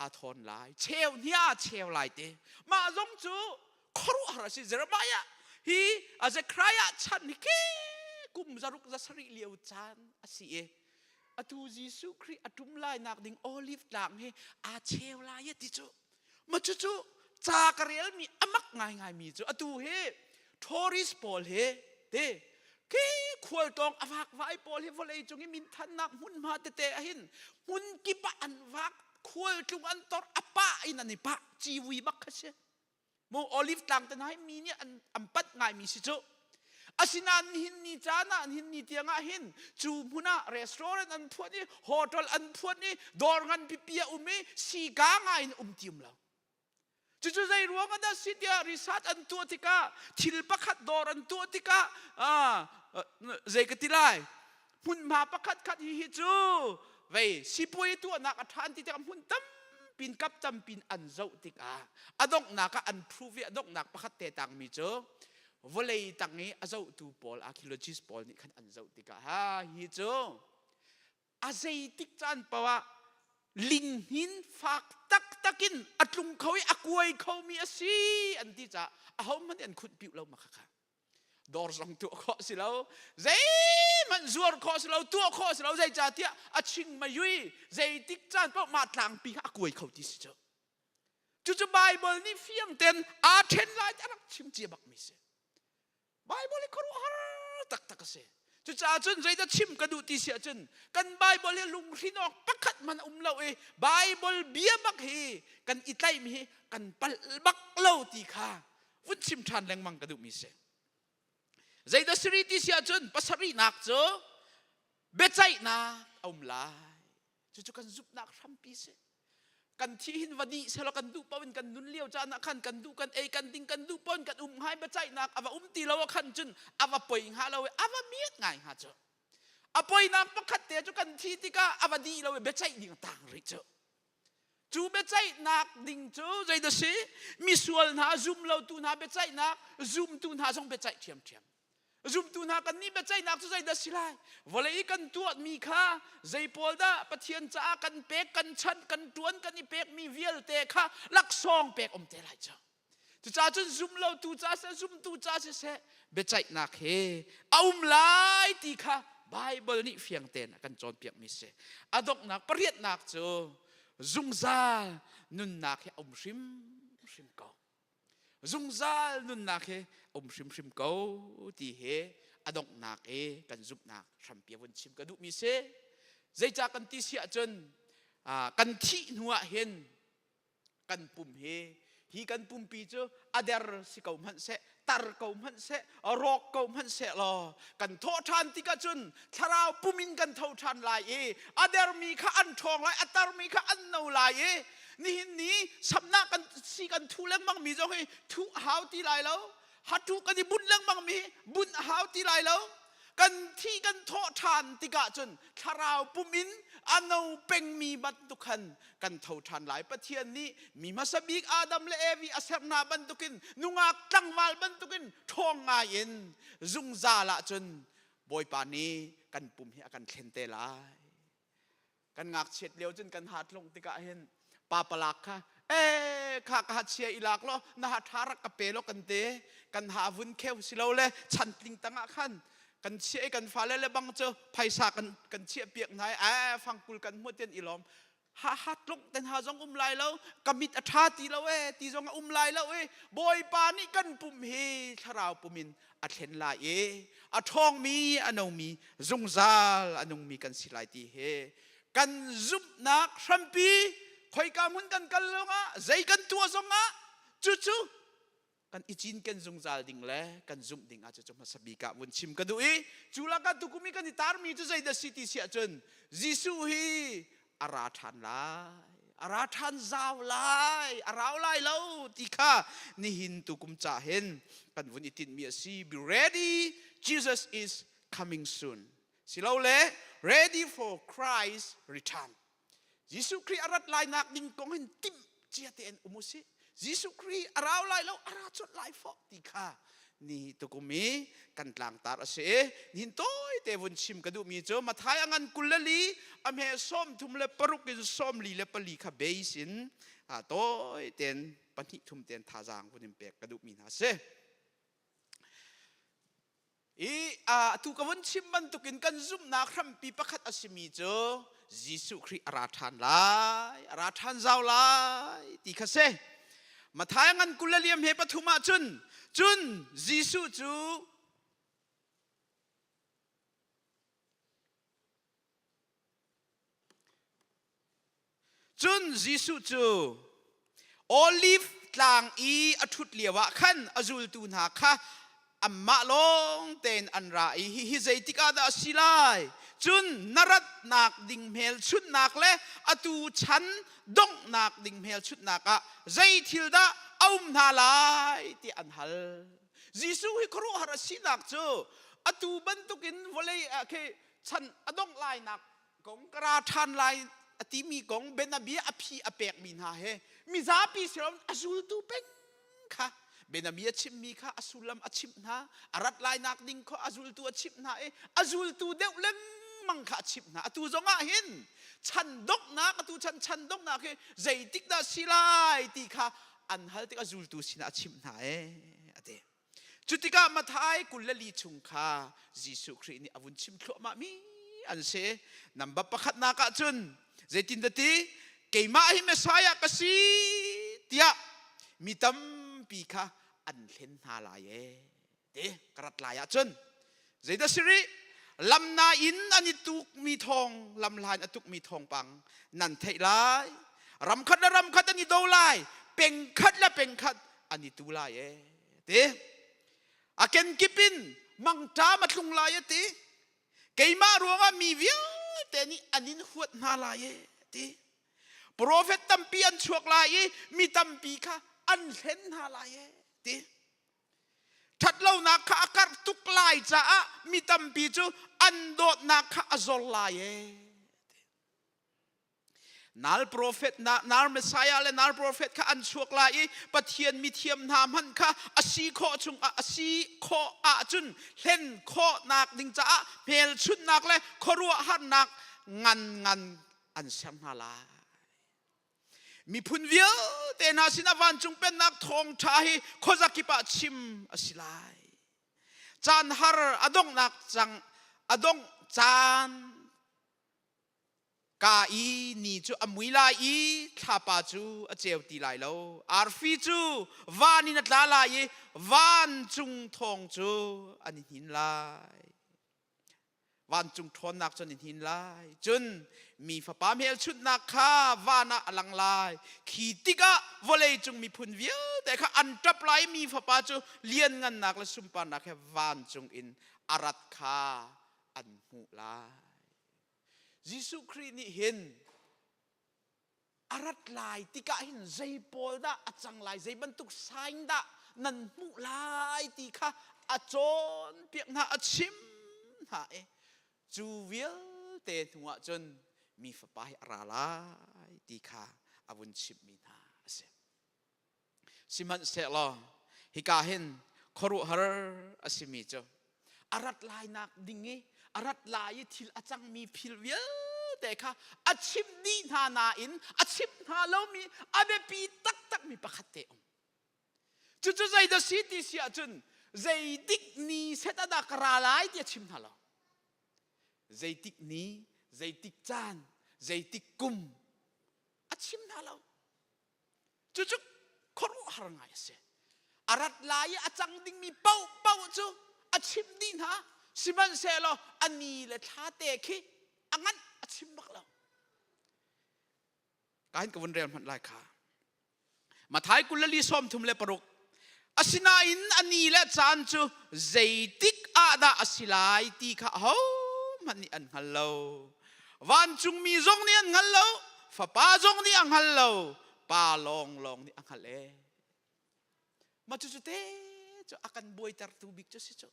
าทอนลายเชลเนี่ยเชลลายเตมาจงจูขรุหราสิเจรมายะฮีอาจจะใครฉันนี่แค่กุมจารุกจะสริเลียวจานอาศัยอาตูยิสุครีอาตุมลายนักดิ่งโอลิฟหลังเฮอาเชลลายติจูมาจูจากเรียลมีอามักง่ายมีจูอาตูเฮทอริสปอลเฮเด้แค่ขวดตองอวักไว้ปอลเฮฟเลยจงมินทันนักมุนมาเตะหินมุนกิปะอันวักขวดจงอันตอร์อปะอินันนี่ปะจีวีบักเชโมโอลิฟต่างแต่ไหนมีเนี่ยอันปัดง่ายมีสิจูอาศินันหินนี่จานะหินนี่เตียงหินจูมุนะรีสอร์ทอันพวกนี้โฮเทลอันพวกนี้ดอร์งันพิพิยอุเมสีกางายนทีมเราจู่ๆใจรัวกันนะสิเดียริสัตอันตัวติกาทิลปักขัดดอร์อันตัวติกาใจกติไลมุนมาปักขัดฮิจูเว้ยสิปุยตัวนักทานที่จะมุนตั้มปินกับจำปินอันเจ้าติกาอดอกนักอันพรูฟอดอกนักประคัตเตตังมิเจอวเลยตังนี้อเจ้าตูปอลอาคิโลจิสปอลนี่ขันอันเจ้าติกาฮะฮิเจออาเจติกจันปะวะลิงหินฝากตักินอัดลุงเขาอักวยเขามีอาศีอันที่จะเอามันอันขุดปิวเรามาค่ะดอร์สังตัวข้อสิเราใจมันจวดข้อสิเราตัวข้อสิเราใจจ่าเตี้ยอาชิงมายุยใจติกจานเพราะมาทางปีอักวยเขาที่สิเจอจู่ๆไบเบิลนี่เฟียงเต็นอาเทนไลน์จะรักชิมเจียบักมิเซไบเบิลนี่เขารู้ฮาตักเสจู่ๆจนใจจะชิมกระดูตีเสียจนกันไบเบิลลุงที่นอกปักขัดมันเราไบเบิลเบียบักเฮกันอิไลมีกันปัลบักเล่าตีข้าวุ่นชิมทานแรงมังกระดูมิเซใจดัสริติเสียจนปัสรินักเจอเบใจนักเอาลายจู่ๆกันซุบนักทำปีเสกันที่หินวันนี้เสร็จกันดูปนกันนุนเลี้ยวจานักขันกันดูกันกันดิ้งกันดูปนกันหายเบใจนักอาว่าตีเราขันจนอาว่าป่วยหาเราอาว่าเมียง่ายหาเจออาป่วยนักประคัตเตจู่กันที่ติกาอาว่าดีเราเบใจดิ้งต่างริเจอจู่เบใจนักดิ้งเจอใจดัสมีส่วนหาซุ่มเราตูนหาเบใจนักซุ่มตูนหาส่งเบใจเทียม zum tu na kan ni be chai nak chu chai da silai volei kan tuat mi kha zai pol da pathian cha kan pek kan chan kan tuan kan ni pek mi vial te kha lak song pek om te lai cha tu cha chun zum lo tu cha se zum tu cha se be chai nak he aum lai ti kha bible ni fiang ten kan chon piak mi se adok nak pariat nak chu zum zal nun nak he om shim ko zung zal nun nak he om shim ko ti he adok nak kan zup nak rampia won chim ka du mi se zai cha kan ti sia chen kan thi nuwa hen kan pum he hi kan pum pi chu ader si ko man se tar ko man se rok ko man se lo kan tho than ti ka chun tharau pumin kan tho than lai ader mi kha an thong lai atar mi kha an no laiนี่นี่สำนักกันสีกันทุเล่งมังมีจงให้ทุหาวตีไรแล้วฮัทุกันที่บุญเล่งมังมีบุญหาวตีไรแล้วกันที่กันโทษทานติกะจนคาราวปุมินอันเอาเป็งมีบันทุกันกันโทษทานหลายประเทศนี้มีมาสบิกอาดัมและเอวีอาเซรนาบันทุกินนุงากตั้งวาลบันทุกินทองงายินซุงซาละจนบอยปานี้กันปุ่มเฮกันเข็นเตลายกันงักเช็ดเลี้ยวจนกันหาดลงติกะเห็นปาปลักค่ะข้าก็หัดเชียอีหลักล้อนะฮะทารักกะเปโลกันเตกันหาวุ้นเข้าสิเราเลยฉันติงตังขันกันเชียกันฟ้าเลยบังเจอไพศากันเชียเปียกไหนฟังกุลกันมัวเตียนอีหลอมฮัดลงแต่หาจงอุ้มลายแล้วกมิดอัฐาตีแล้วตีจงอุ้มลายแล้วบอยปานี่กันปุ่มเฮทาราวปุ่มินอัดเห็นลายอัดทองมีอันนมีจงซาลอันนมีกันสิลายตีเฮกันซุบนักชัมปีคอยกามุนกันกันลงใจกันตัวซงจู่กันอิจินกันจงจาดิ่งเลยกันจุ่มดิ่งอาจจะจมาสบีกะวนชิมกันดูจุลกันตุกุมิกันที่ตารมีจุใจเดสิติเสียจนยิสุฮีอาราทันไลอาราทันซาวไลอาราวไลแล้วติค่ะนี่หินตุกุมจ่าเห็นกันวนอิตินมีสี be ready Jesus is coming soon สิเราเลย ready for Christ returnยิสุครีอารัดลายนักดิ่งกงเห็นติมเจียเตียนอุโมสิยิสุครีอาราวลายแล้วอาราจุดลายฟอกติค่ะนี่ตุกุมีกันกลางตาเสนินโต้เตวนชิมกระดูมีเจอมาทายอันกุลลีอเมส้มทุมเลปรุกิส้มลีเลปลีคาเบสินโต้เตียนปนิทุมเตียนทาจางคนเปกกระดูมีนาเสตุกวนชิมมันตุกินกันซุ่มนาครัมปีประคัดอสิมีเจอยิสุครีอาราทันไลอาราทันเจ้าไลตีคาเซมาทายงันกุลเลียมเฮปทุมาจุนยิสุจูโอลิฟกลางอทุดเลียวะขันอจุลตูนาค่ะอัมมาลงเตนอันราฮิเจติกาดาสิไลจุนนรัตนักดิ่งเมลชุดนักเลอตูฉันดงนักดิ่งเมลชุดนักใจทิลดาอุ้มนาลายที่อันฮัลยิสุฮิครูฮาร์สินักจูอตูบันตุกินวลัยเคฉันอดงลายนักกงกราทันลายอติมีกงเบนอบีอพีอเปกมินฮาเฮมิซาปีเสรมอจูลตูเป็งค่ะเบนอบีชิมมีค่ะอสุลัมอชิมนาอารัดลายนักดิ่งข้ออจูลตูอชิมนาอจูลตูเดวเลงมังคะชิบนะตูจงอาหินฉันดกนะตูฉันดกนะคือใจติกดาสิไลติค่ะอันฮัลติกาจูลตูสินะชิบนะเดจุดที่กามาทายกุลลีชุงค่ะยิสุครีนี่อวุนชิมขลมามีอันเสนับบัพขัดนักจุนใจตินดตีเกยมาหิเมสายกสีเตียมีตั้มปีค่ะอันเล่นฮาลายเดกระดลายจุนใจดาสิริลำนาอินอันนี้ตุกมีทองลำลายอันตุกมีทองปังนั่นเทลายรำคัดและรำคัดอันนี้ดูลายเป่งคัดและเป่งคัดอันนี้ตูลายเตอาเกนกิปินมังจ้ามาตุงลายเตเกยมารัวว่ามีวิวแต่นี่อันนี้หัวนาลายเตโปรเฟตตัมปีอันชวกลายมีตัมปีค่ะอันเห็นนาลายเตทัดเล่านักข้ากัดตุกลายจ้ามีตัมปีจูอันโดดนักข้าจอลลาย นาลโปรเฟตนาลเมสายาและนาลโปรเฟตค่ะอันชวกลายปะเทียนมีเทียมนามหันค่ะอาชีโคจุงอาชีโคอาจุนเล่นโคนักดิงจ้าเพลชุดนักและขรัวหันนักงันอันเสียมนาลามีพุนเวียเตนาสินาวันจุงเป็นนักทองชายโคจักิปะชิมอสิลายจานฮาร์อดงนักจังอดงจานกาอีนี่จูอมุยลาอีข้าปาจูอเจวตีไลโลอาร์ฟีจูวานินัดลาลายวานจุงทองจูอันหินลายวานจุงทอนนักจนหินลายจนมีฟ้าปามเฮลชุดนักข้าวานะอลังลายขีติกะวอลเลจุงมีพุนเวียแต่ข้าอันตรปลายมีฟ้าปาจูเลียนเงินนักและสุมปานักแค่วานจุงอินอารัตคาอันหูลายยิสุคริสต์นี่เห็นอารัตลายติกะเห็นใจโปลดะอาจังลายใจบรรทุกสายดะนันหูลายติกะอาจนเปียกนาอาชิมหาจูเวียเตหัวจนมีฟ้าไปอาราลายติกะอาวุนชิมมีนาเสสิมันเสลอฮิกาเห็นครุฮาร์อาสิมิจอารัตลายนักดิ่งอารัตลายทิลอาจังมีพิลเวียแต่ค่ะอาชิมดีนาอินอาชิมนาเรามีอาเบปีตักมีปะคัตเตอมจุใจเดสิติเสียจนใจดิกนี้เสตดากราลายที่อาชิมนาเราใจดิกนี้ใจดิกจานใจดิกกุมอาชิมนาเราจุครุหารงายเสอารัตลายอาจังดิ่งมีเป้าจุอาชิมดีนาสิมันเสลออันนี้และท้าเตะขี้อังั้นอาชิมบักเราการกวนเรียนมันลายขามาท้ายกุลลีส้มทุมเลปรุกอาศินาอินอันนี้และจานจูเจติกอาดาอาศิลายตีข้าเฮามันนี่อันฮัลโหลวันจุงมีจงนี่อันฮัลโหลฟ้าป้าจงนี่อันฮัลโหลป้าลองนี่อันฮัลโหลมาจุเตจูอากันบวยตาตูบิกจูสิจู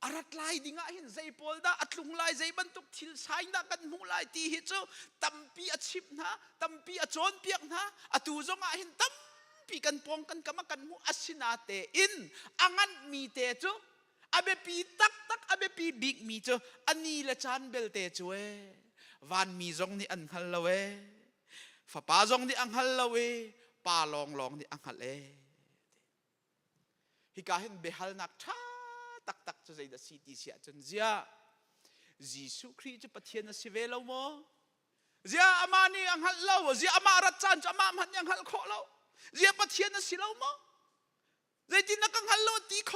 อารัตลายดิ่งเห็นใจโปลดาอัดลุงลายใจบรรทุกทิลสายนักกันหูลายตีหิจูตัมปีอาชิบนะตัมปีอาโจนเปียกนะอาตูจงเห็นตัมปีกันปองกันกรรมกันหูอาศินาเตอินอังันมีเตจูอาเบปีตักอาเบปีบิ๊กมีจูอันนี้ละจานเบลเตจูวันมีจงนี่อันฮัลโลฟ้าป้าจงนี่อันฮัลโลป้าลองนี่อันฮัลโลฮิกาเห็นเบฮัลนักช้าตักจะใจเดสิติเสียจนเสียยิสุคริสต์จะปะเทียนสิเวลโมเสียอามานี่อังฮัลโลเสียอามารัจันจะอามามันยังฮัลโคโลเสียปะเทียนสิโลโมเสียจินักอังฮัลโลตีโค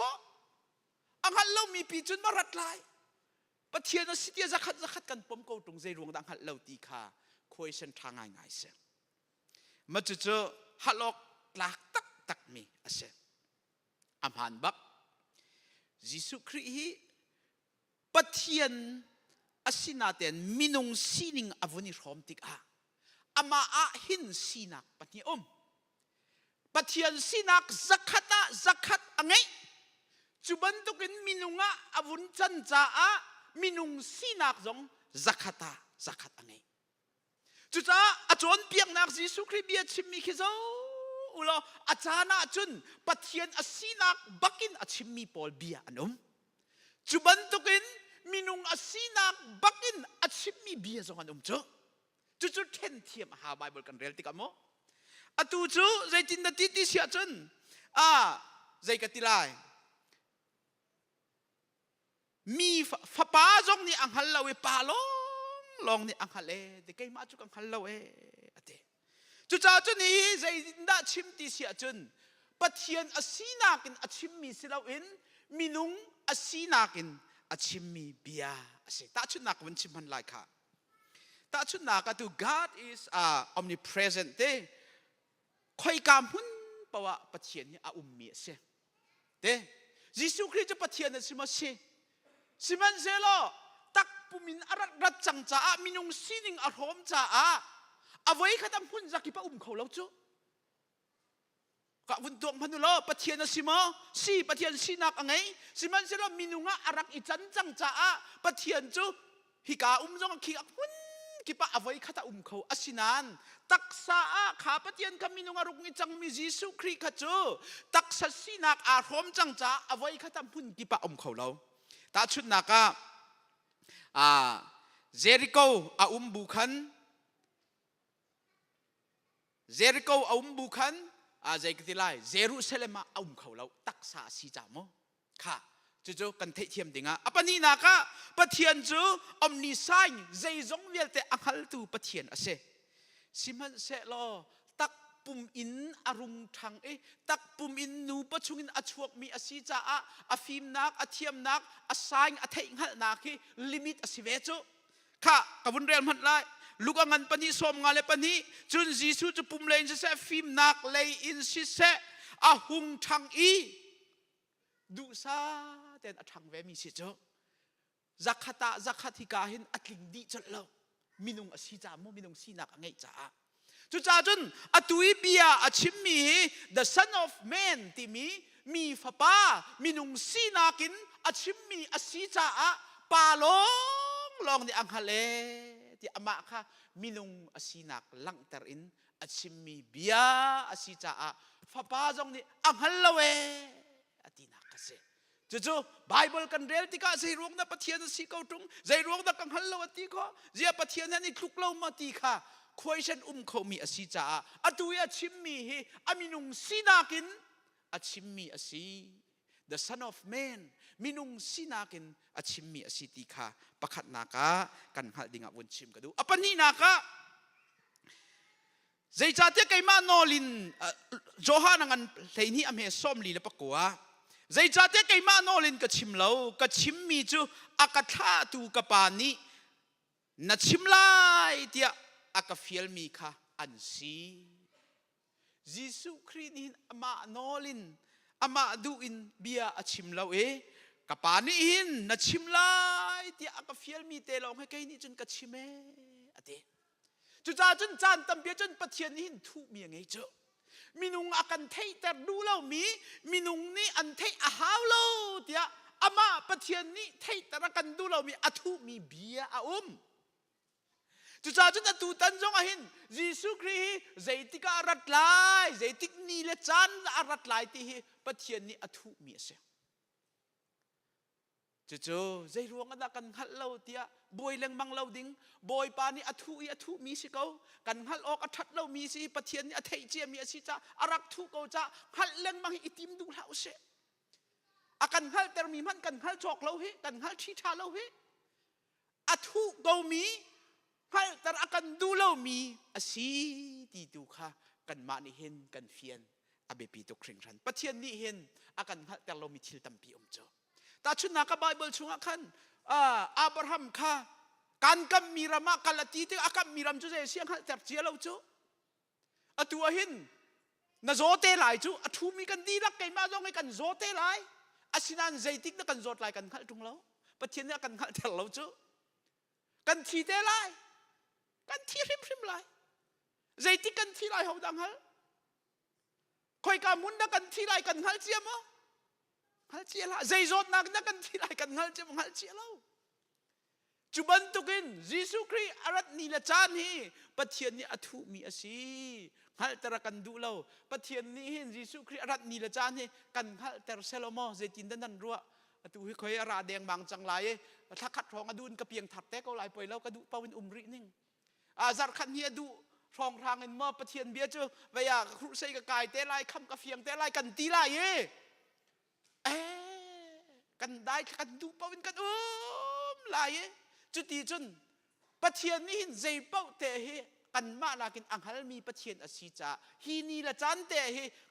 อังฮัลโลมีปีจุนมารัดลายปะเทียนสิเดียจะขัดกันปมโกตรงใจรวงดังฮัลโลตีขาคุยเส้นทางง่ายๆเสียมาจุดฮัลโลหลักตักมีเสียอามันบักยิสุคริสต์ปะเทียนอาศินาเตนมินุงสีนิงอวุนิรอมติกาอามาหินสีนักปะเทียนปะเทียนสีนักzakatอังไงจุบันตุกินมินุงอวุนจันจ้ามินุงสีนักจงzakatอังไงจุจ้าอาจวนเปียงนักยิสุคริสต์เบียชิมมีขี้เจ้าอุลอาจารย์จุนปะเทียนอาศินักบักินอาชิมมีปอลเบียอันจุบันตุกินมินุงอาศินักบักินอาชิมมีเบียจงอันจุเทนเทียมหาไบเบิลกันเรียลติกามออาตูจูใจจินดาติเสียจุนใจกติลายมีฟ้าป้าจงนี่อังฮัลโลป้าลองนี่อังฮัลเลเด็กไอ้มาจุกอังฮัลโลจุจ้าจุนี้ใจน่าชิมตีเสียจุนปะเทียนอาศินักอินอาชิมมีสิลาอินมินุงอาศินักอินอาชิมมีเบียเสตาชุนักวันชิมันไลค่ะตาชุนักตัว God is omnipresent เต้คอยกำหุ่นปะวะปะเทียนนี่อุมมีเสเต้ยิสุคริสต์จะปะเทียนนั่นสิมาเสสิมันเสลอตักปุมินอารัดจังจ้ามินุงสีนิงอารมจ้าเอาไว้ขัดพุ่นจากที่ป้าเขาแล้วจูกับวุ้นตัวพันธุโลปะเทียนสิมาสีปะเทียนสีนักอังไงสิมันเสร็จมินุงอารักอิจันจังจ้าปะเทียนจูฮิกาจงขี้พุ่น กิปะอวัยคตาเขาอสินานตักษาข้าปะเทียนคำมินุงอารุกนิจังมียิสุคริสต์ขจูตักษาสินักอารมจังจ้าอวัยคตาพุ่นกิปะเขาเราตาชุดนักเจริโกบุคันเจริโกบุคันใจกติไลเยรูซาเล็มเขาเราตักษาสิจามค่ะจู่ๆกันเทียมดิ่งอปนีนักปะเทียนจูอมนิสัยใจจงเวลเตอังฮัลตูปะเทียนอาเซสิมันเสลอตักปุ่มอินอารุงทางตักปุ่มอินนูปะชุงินอชวกมีอาศิจ้าอาฟิมนักอาเทียมนักอาสายอาเทงฮัลนักลิมิตอาศิเวจูค่ะกับวันเรียนมันไลลูกงันปนีสมงานเลปนีจุนจีสูจะปุ่มเลนจะเสฟิมนักเลยอินสิเสอาหุงทางดูซาแต่ทางเวมีสิจ้าจักขติกาหินอัดลิงดีจัดเรามินุงอสิจามมินุงสีนักไงจ้าจุจ้าจนอตุยเบียอชิมมี the son of man ที่มีฟ้าป้ามินุงสีนักินอชิมมีอสิจ้าปาลองในอังฮาเลที่อามาค่ะมินุงอสินักลังเตอรินอชิมมีเบียอสิจ้าฟ้าป้าจงนี่อังฮาลเวอตินักเสจู่ๆไบเบิลกันเรียลที่ก็ใจรวงนับปะเทียนสิเขาตรงใจรวงนับกังหันเราที่ก็เจียปะเทียนนี่คลุกเล่ามาที่ค่ะคุยฉันเขามีอสิจ้าอตุยชิมมีเฮอามินุงสีนักินอชิมมีอสิ the son of man มินุงสีนักินอชิมมีอสิที่ค่ะประคัดนักกันหัดดิ่งวันชิมกันดูอปนีนักใจจ่าเตะไก่มาโนลินโจฮานังเลยนี่อเมซอมลีและปะกัวใจจ่าเตะไก่มาโนลินก็ชิมเราก็ชิมมีจูอากาศตูกปานีนัดชิมไล่เดียอากาฟิลมีค่ะอันซียิสุคริสต์อามาโนลินอามาดูอินเบียอชิมเรากปานีหินนัดชิมไล่เดียอากาฟิลมีเตลองให้ใครนี่จนกัดชิมอเดจุจ้าจนจานตั้มเบียจนปะเทียนหินทุมีไงเจ้ามินุงอากันเทแต่ดูเรามินุงนี่อันเทอาหาวเราเดียอามาปะเทียนนี่เทแต่ละกันดูเรามีอทุมีเบียจุจ้าจนตูตันจงอาหินยิสุคริสต์ใจติการัดไลใจติกนี่เลจันอารัดไลที่ปะเทียนนี่อทุมีเสียจู่ๆใจรวงกันกันฮัลเราเดียบอยเล็งมังเราดิ้งบอยปานี่อทุมีสิเขากันฮัลออกอัดเรามีสิปะเทียนนี่อเทเจียมีสิจ้าอารักทุเขาจ้าฮัลเล็งมังอิติมดูเราเสียอากันฮัลแต่มีมันกันฮัลจอกเรากันฮัลที่ชาเราอทุเขามีฮัลแต่อากันดูเรามีสิที่ดูค่ะกันมานี่เห็นกันเฟียนอเบปีตุคริงรันปะเทียนนี่เห็นอากันฮัลแต่เรามีทิลตัมปีเจ้าแต่ชุดนักไบเบิลช่วงขันอับราฮัมค่ะการกำมีรามาการละตีที่อาการมีรำจุเสียงหัดจับเจียเราจูตัวหินน่าโจเตไลจูทูมีกันดีรักกันมาจ้องให้กันโจเตไลอาศินันใจติกนักกันโจไลกันขัดตรงเราปะเทียนนักกันขัดแต่เราจูกันทีเตไลกันทีริมไลใจติกกันทีไลเขาดังฮัลคอยการมุนนักกันทีไลกันขัดเจียมั้งฮัลเจียละใจโจนักกันทีไรกันฮัลเจียมฮัลเจียเราจุบันตุกินยิสุคริสต์อารัตนีละจานฮีปะเทียนนี่อทุมีอสีฮัลตระกันดูเราปะเทียนนี่หินยิสุคริสต์อารัตนีละจานฮีกันฮัลตระเซโลโมเจตินดันรัวตัวฮิคอยราแดงบางจังไรถ้าขัดรองอดุนกระเปียงถัดแต่ก็ลายไปแล้วก็ดูปาวินรินิ่งจัดขันเฮียดูรองทางเงินมาปะเทียนเบียเจอเวียครุเซกกายเตไลคำกระเฟียงเตไลกันตีไลกันได้กันดูปาวินกันลายจุดที่จนปะเทียนนี่หินใจเป้าเตะกันมาลากินอังฮัลมีปะเทียนอสิจ้าฮีนี่ละจันเตะ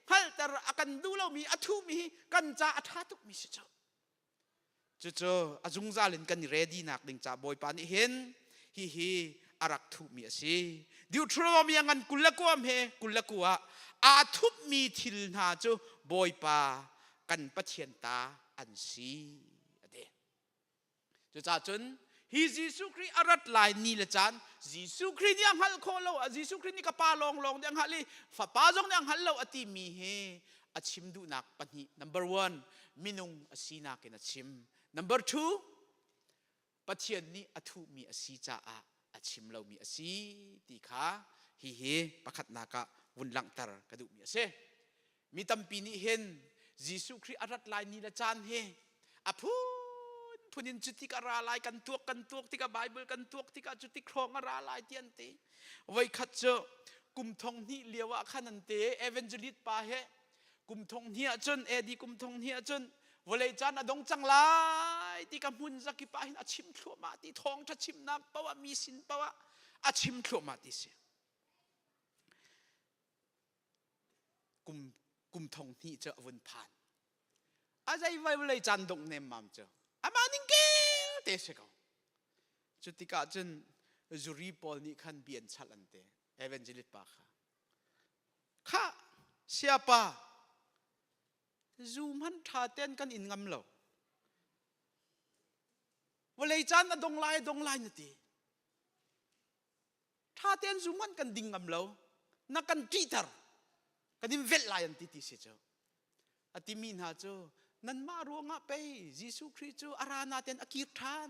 ฮัลแต่กันดูเรามีอทุมีกันจ้าอัฐาตุกมีสิจ้าจู่ๆอาจุงซาลินกันเรดีนักดึงจ้าบอยปานี่เห็นฮีอารักทุมีสิดิวทรอมีงันกุลละกัวเฮกุลละกัวอาทุมีทิลนาจูบอยปากันปะเทียนตาอันซีอเดจุจ้าจนฮิยิสุคริสต์อารัตไลนี่ละจันยิสุคริสต์ยังฮัลโคโลยิสุคริสต์นี่กับปาลองยังฮัลลีฟ้าป้าจงยังฮัลโลอติมีเฮอชิมดูนักปนี number 1มินุงอสีนักกินอชิม number 2ปะเทียนนี่อทุมีอสีจ้าอ อาชิมเรามีอาศีตีขาฮิเฮประคัดนากะวุนลังตารกระดูมีอาเซมีตำปีนี้เห็นยิสุคริสต์อารัดลายนีละจานเฮอพูนินจุติการาลายกันตัวที่กับไบเบิลกันตัวที่กับจุติครองอาราลายเตียนตีไว้ขัดเจอกุมทองนี่เลียวขันันเตเอเวนเจลิตปาเฮกุมทองเฮียจนเอดีกุมทองเฮียจนวเลยจานอดงจังลายที่กับมุนจักิปาหินอาชิมทั่วมาที่ทองทัชิมนักปะวะมีสินปะวะอาชิมทั่วมาที่เสียกุมทองนี่เจอวนผ่านอาใจไว้วเลยจานดงเนมมามเจออามานิงเกลเตสเกาจุดที่กาจนจูรีปอลนี่ขันเบียนชัลันเตเอเวนเจลิตปาข้าเสียปาซูมันท่าเต้นกันอินงำเหล่าวเลยจานดงลายนี่ตีท่าเต้นซูมันกันดิ่งงำเหล่านักกันจีตร์กันดิมเวลลายอันตีเสียเจ้าอติมีนาเจ้านั่นมารัวงะไปยิสุคริสต์เจ้าอารานาเต้นอากิรทาน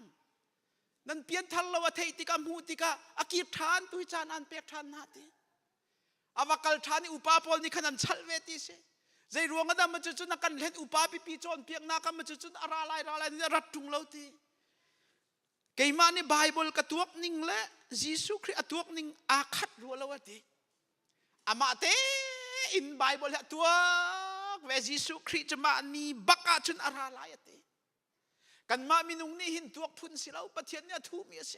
นั่นเปลี่ยนทัลลาวะเทติกามูติกาอากิรทานตุยจานอันเปียกทานนาตีอาวกัลทานี่อุปาปอลนี่ขนาดชัลเวติเสใจรวงกันมาจุดนักกันเล่นอุปาปีจอนเพียงนักกันมาจุดอะไรนี่รัดจุงเราทีเกี่ยมาในไบเบิลกระตัวนิ่งและยิสุคริสต์ตัวนิ่งอาคัดรัวเราทีอามาเตอินไบเบิลตัวเวยิสุคริสต์จะมานี่บักอาจุนอะไรทีกันมามินุงนี่หินตัวพุ่นสิเราปะเทียนเนี่ยทูมีเส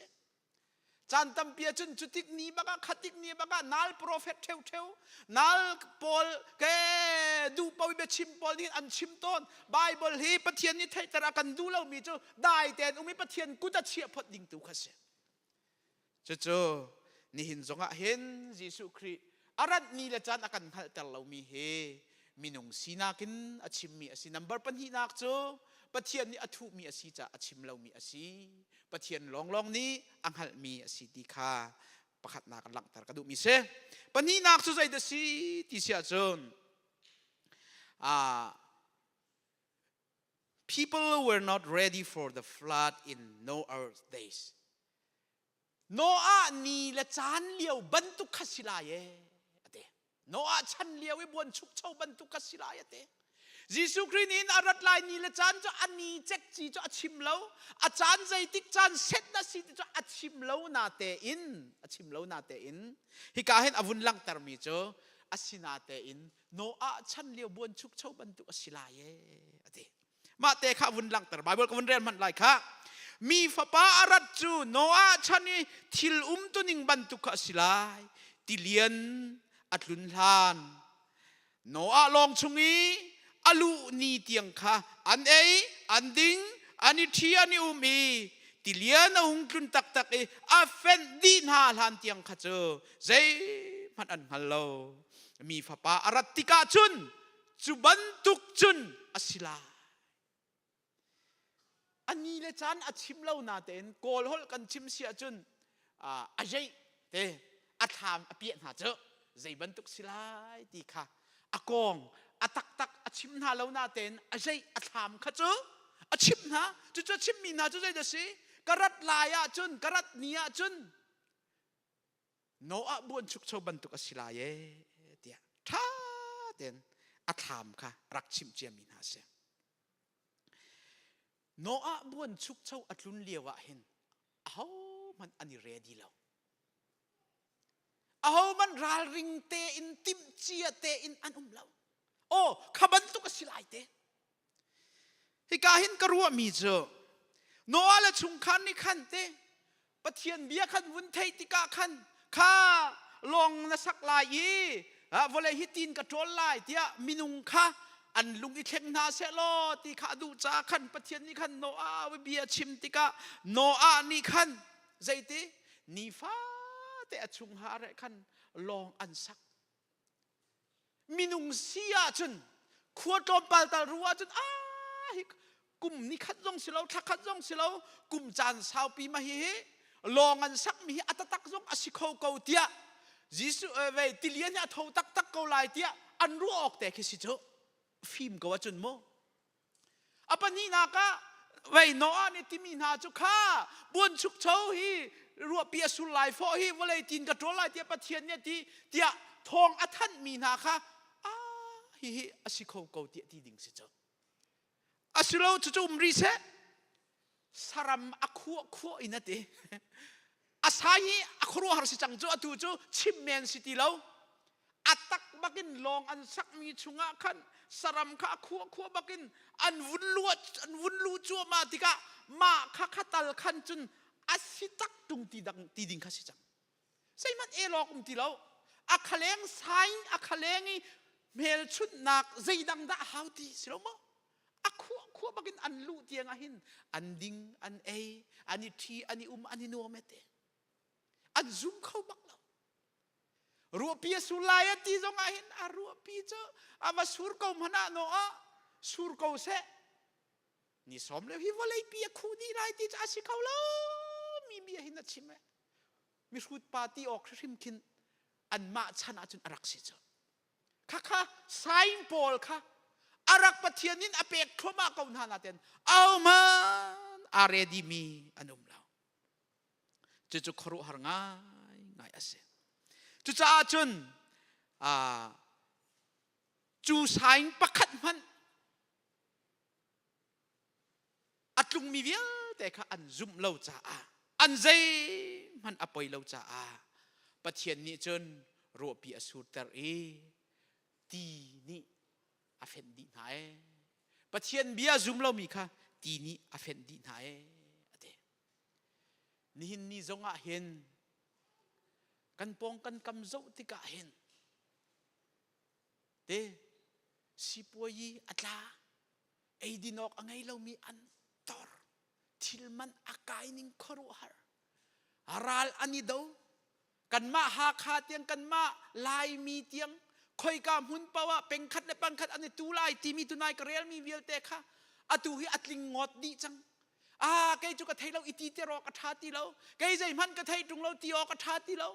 จานตัมเปียจุนจุติกนี้บักขัดติกนี้บักนัลโปรเฟตเทวนัลปอลเกดูปวิเบชิมปอลนี่อันชิมต้นไบเบิลฮีปะเทียนนี่ไทยตระกันดูเรามีเจ้าได้แต่อุมิปะเทียนกุตเชียพอดิ่งตุขเสเจ้านี่หินสงะเห็นยิสุคริสต์อารัดนี่ละจานอากันหัลแต่เรามีเฮมินุงสีนักินอาชิมมีอาศีนัมเบอร์ปันหินักเจ้าปะเทียนนี่อทุมีอาศีจะอาชิมเรามีอาศีปะเทียนลองนี้อังหัลมีอาศีดีค่ะประคัดนากันหลังตารกระดูมีเสปันหินักสุดใจเดสีที่เสียจนpeople were not ready for the flood in Noah's days โนอานี่ละจานเลี้ยวบรรทุกขศิลาเยโนอาชันเลี้ยวไว้บนชุกเช่าบรรทุกขศิลาเตยิสุคริสต์นี่อารัดลายนี่ละจานจะอันนี้เจ็กจีจะอาชิมเล่าอาจารย์ใจติกจานเสร็จนะสิจะอาชิมเล่านาเตอินอาชิมเล่านาเตอินฮิกาเห็นอวุนลังตรมีเจ้าอาศินาเตอินโนอาชันเลี้ยวบนชุกเช่าบรรทุกขศิลาเยมาเตข้าวุนลังตรไบเบิลก็วุนเรียนมันหลายค่ะมีฟ้าป่าอารัดจูโนอาชันนี่ทิลตัวหนึ่งบรรทุกขศิลาติเลียนอัดลุนลานโนอาลองชุงีอลูนีเตียงค่ะอันอันดิงอันนี้ที่อันนี้มีติเลียนหุ่งจุนตักอาเฟนดีนาลานเตียงค่ะเจอใจมันอันฮัลโหลมีฟ้าป่าอารัตติกาจุนจุบันทุกจุนอศิลาอันนี้เลยจานอาชิมเล่านาเตนโกลฮอลกันชิมเสียจุนอาเจเตอาทามอเปียนหาเจอใจบรรทุกศิลาดีค่ะอากงอาตักอาชิมนาเล่านาเตนอาใจอาทามค่ะเจออาชิมนะจุดชิมมีนาจุดใจเดสิกรัดลายจุนกรัดเนียจุนโนอาบวนชุกโชบรรทุกศิลาเยเดียท่าเตนอาทามค่ะรักชิมเจียมีนาเสโนอาบวนชุกเช่าอัดลุนเลียวะเห็นเอามันอันนี้เรดีแล้วเอามันราริงเตอินติมเจียเตอินอันแล้วโอ้ขบันตุกศิลาเตฮิกาหินกรัวมีเจอโนอาละชุงคันนี่คันเตปะเทียนเบียคันวุนเทติกาคันข้าลงนะสักลายวอลเลฮิตินกระโจนลายเตียมินุงค่ะอันลุงอีเข่งนาเซโลที่ข้าดูจาขันปะเทียนนี่ขันโนอาเบียชิมติกาโนอานี่ขันใจตีนีฟ้าแต่ชุงหาเรขันลองอันสักมินุงเสียจนขวดลมปาลตารัวจนกลุ่มนี้ขัดจงสิเราทักขัดจงสิเรากลุ่มจานสาวปีมาเฮลองอันสักมีอัตตักจงอสิโคเกาเตียยิสุเวติเลียนยาทตักเกาลายเตียอันรู้ออกแต่คิดสิเจฟิล์มก็ว่าจนโมอปนี่นากะไว้โนอาเนี่ยที่มีนาจุข้าบวนชุกเชาฮี รัวเปียสุลายฟอฮีวเลยจินกระโจลายเตียปะเทียนเนี่ยที่เตียทองอทันมีนาค่ะฮิอสิเขาเกาเตียที่ดิ่งสิเจ้าอสิเราจุมรีเซสรัมอคัวอินะเตอาศัยอครัวหาสิจังจูอตูจูชิมเมนสิติเราอัตักบักินลองอันสักมีชุงะขันสรัมข้าคัวบักินอันวุนลูจัวมาติกะมาข้าตัลขันจุนอาศิตักตุงตีดิ่งข้าสิจังใช่มันลอกตีเราอักเลงไซอักเลงเมลชุดนักใจดังดาฮาวตีสิเราโมอักคัวบักินอันลูเตียงหินอันดิ่งอันอันนี้ทีอันนี้อันนี้นัวเมเตอันซุ่มเข้าบักเรารัวปีสุลายตีจงหินรัวปีเจ้ามาสุรเกามันน่ะโนสุรเกาเสนี่สมเลยฮิวเลยปีคูดีไรตีจะอาศิเขาแล้วมีเบียหินนัดชิมไหมมีสุดปาร์ตี้ออกริมคินอันมาชันอาจจะรักสิเจ้าค่ะไซน์พอลค่ะอารักปะเทียนินอเปกทั่วมาเกาหน้านาเตนเอามันอาเรดีมีอันนุ่มเราจะครุหาง่ายอาเซจะจุนจูไซน์ประคัดมันอัดลุงมีเวียแต่ค่ะอันซุ่มเราจ้าอันใจมันอภัยเราจ้าปะเทียนนี้จนรัวปีอสูรตรีตีนี่อเฟนดีนายปะเทียนเบียซุ่มเรามีค่ะตีนี่อเฟนดีนายนี่นี่จงอาเห็นกันปองกันกำเจ้าที่กะเห็นเตสิปวยอัตลาไอ้ดินอกอังไงเรามีอันตอร์ทิลมันอากายนิงครุหาอาราลอันนี้ดูกันมาหาคาเตียงกันมาลายมีเตียงคอยกามหุ่นปะวะเป็นขัดและปังขัดอันนี้ตูลายที่มีตุนายกระเรียลมีเวียลเตะค่ะอตูฮิอัตลิงงอดดีจังแกจุกระเทยเราอิติเตรอกระทาตีเราแกใจมันกระเทยตรงเราตีออกระทาตีเรา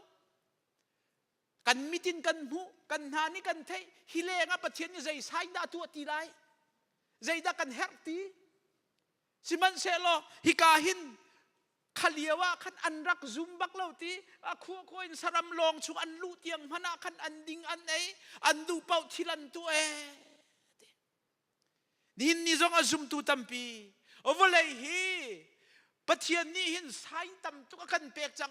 กันมิตินกันหูกันหานี่กันเทยฮิเลงะปะเทียนใจใช้ดาตัวตีไรใจดากันแฮกตีสิมันเซโลฮิกาหินขลียวะขันอันรักซุมบักเราตีคัวคอยสรัมลองชุอันลูเตียงพนาขันอันดิงอันดูเป่าทิลันตัวดินนี่จงอาซุมตูตัมปีโอ้เลยฮีปะเทียนนี่หินสายตำตุกกันเปียกจัง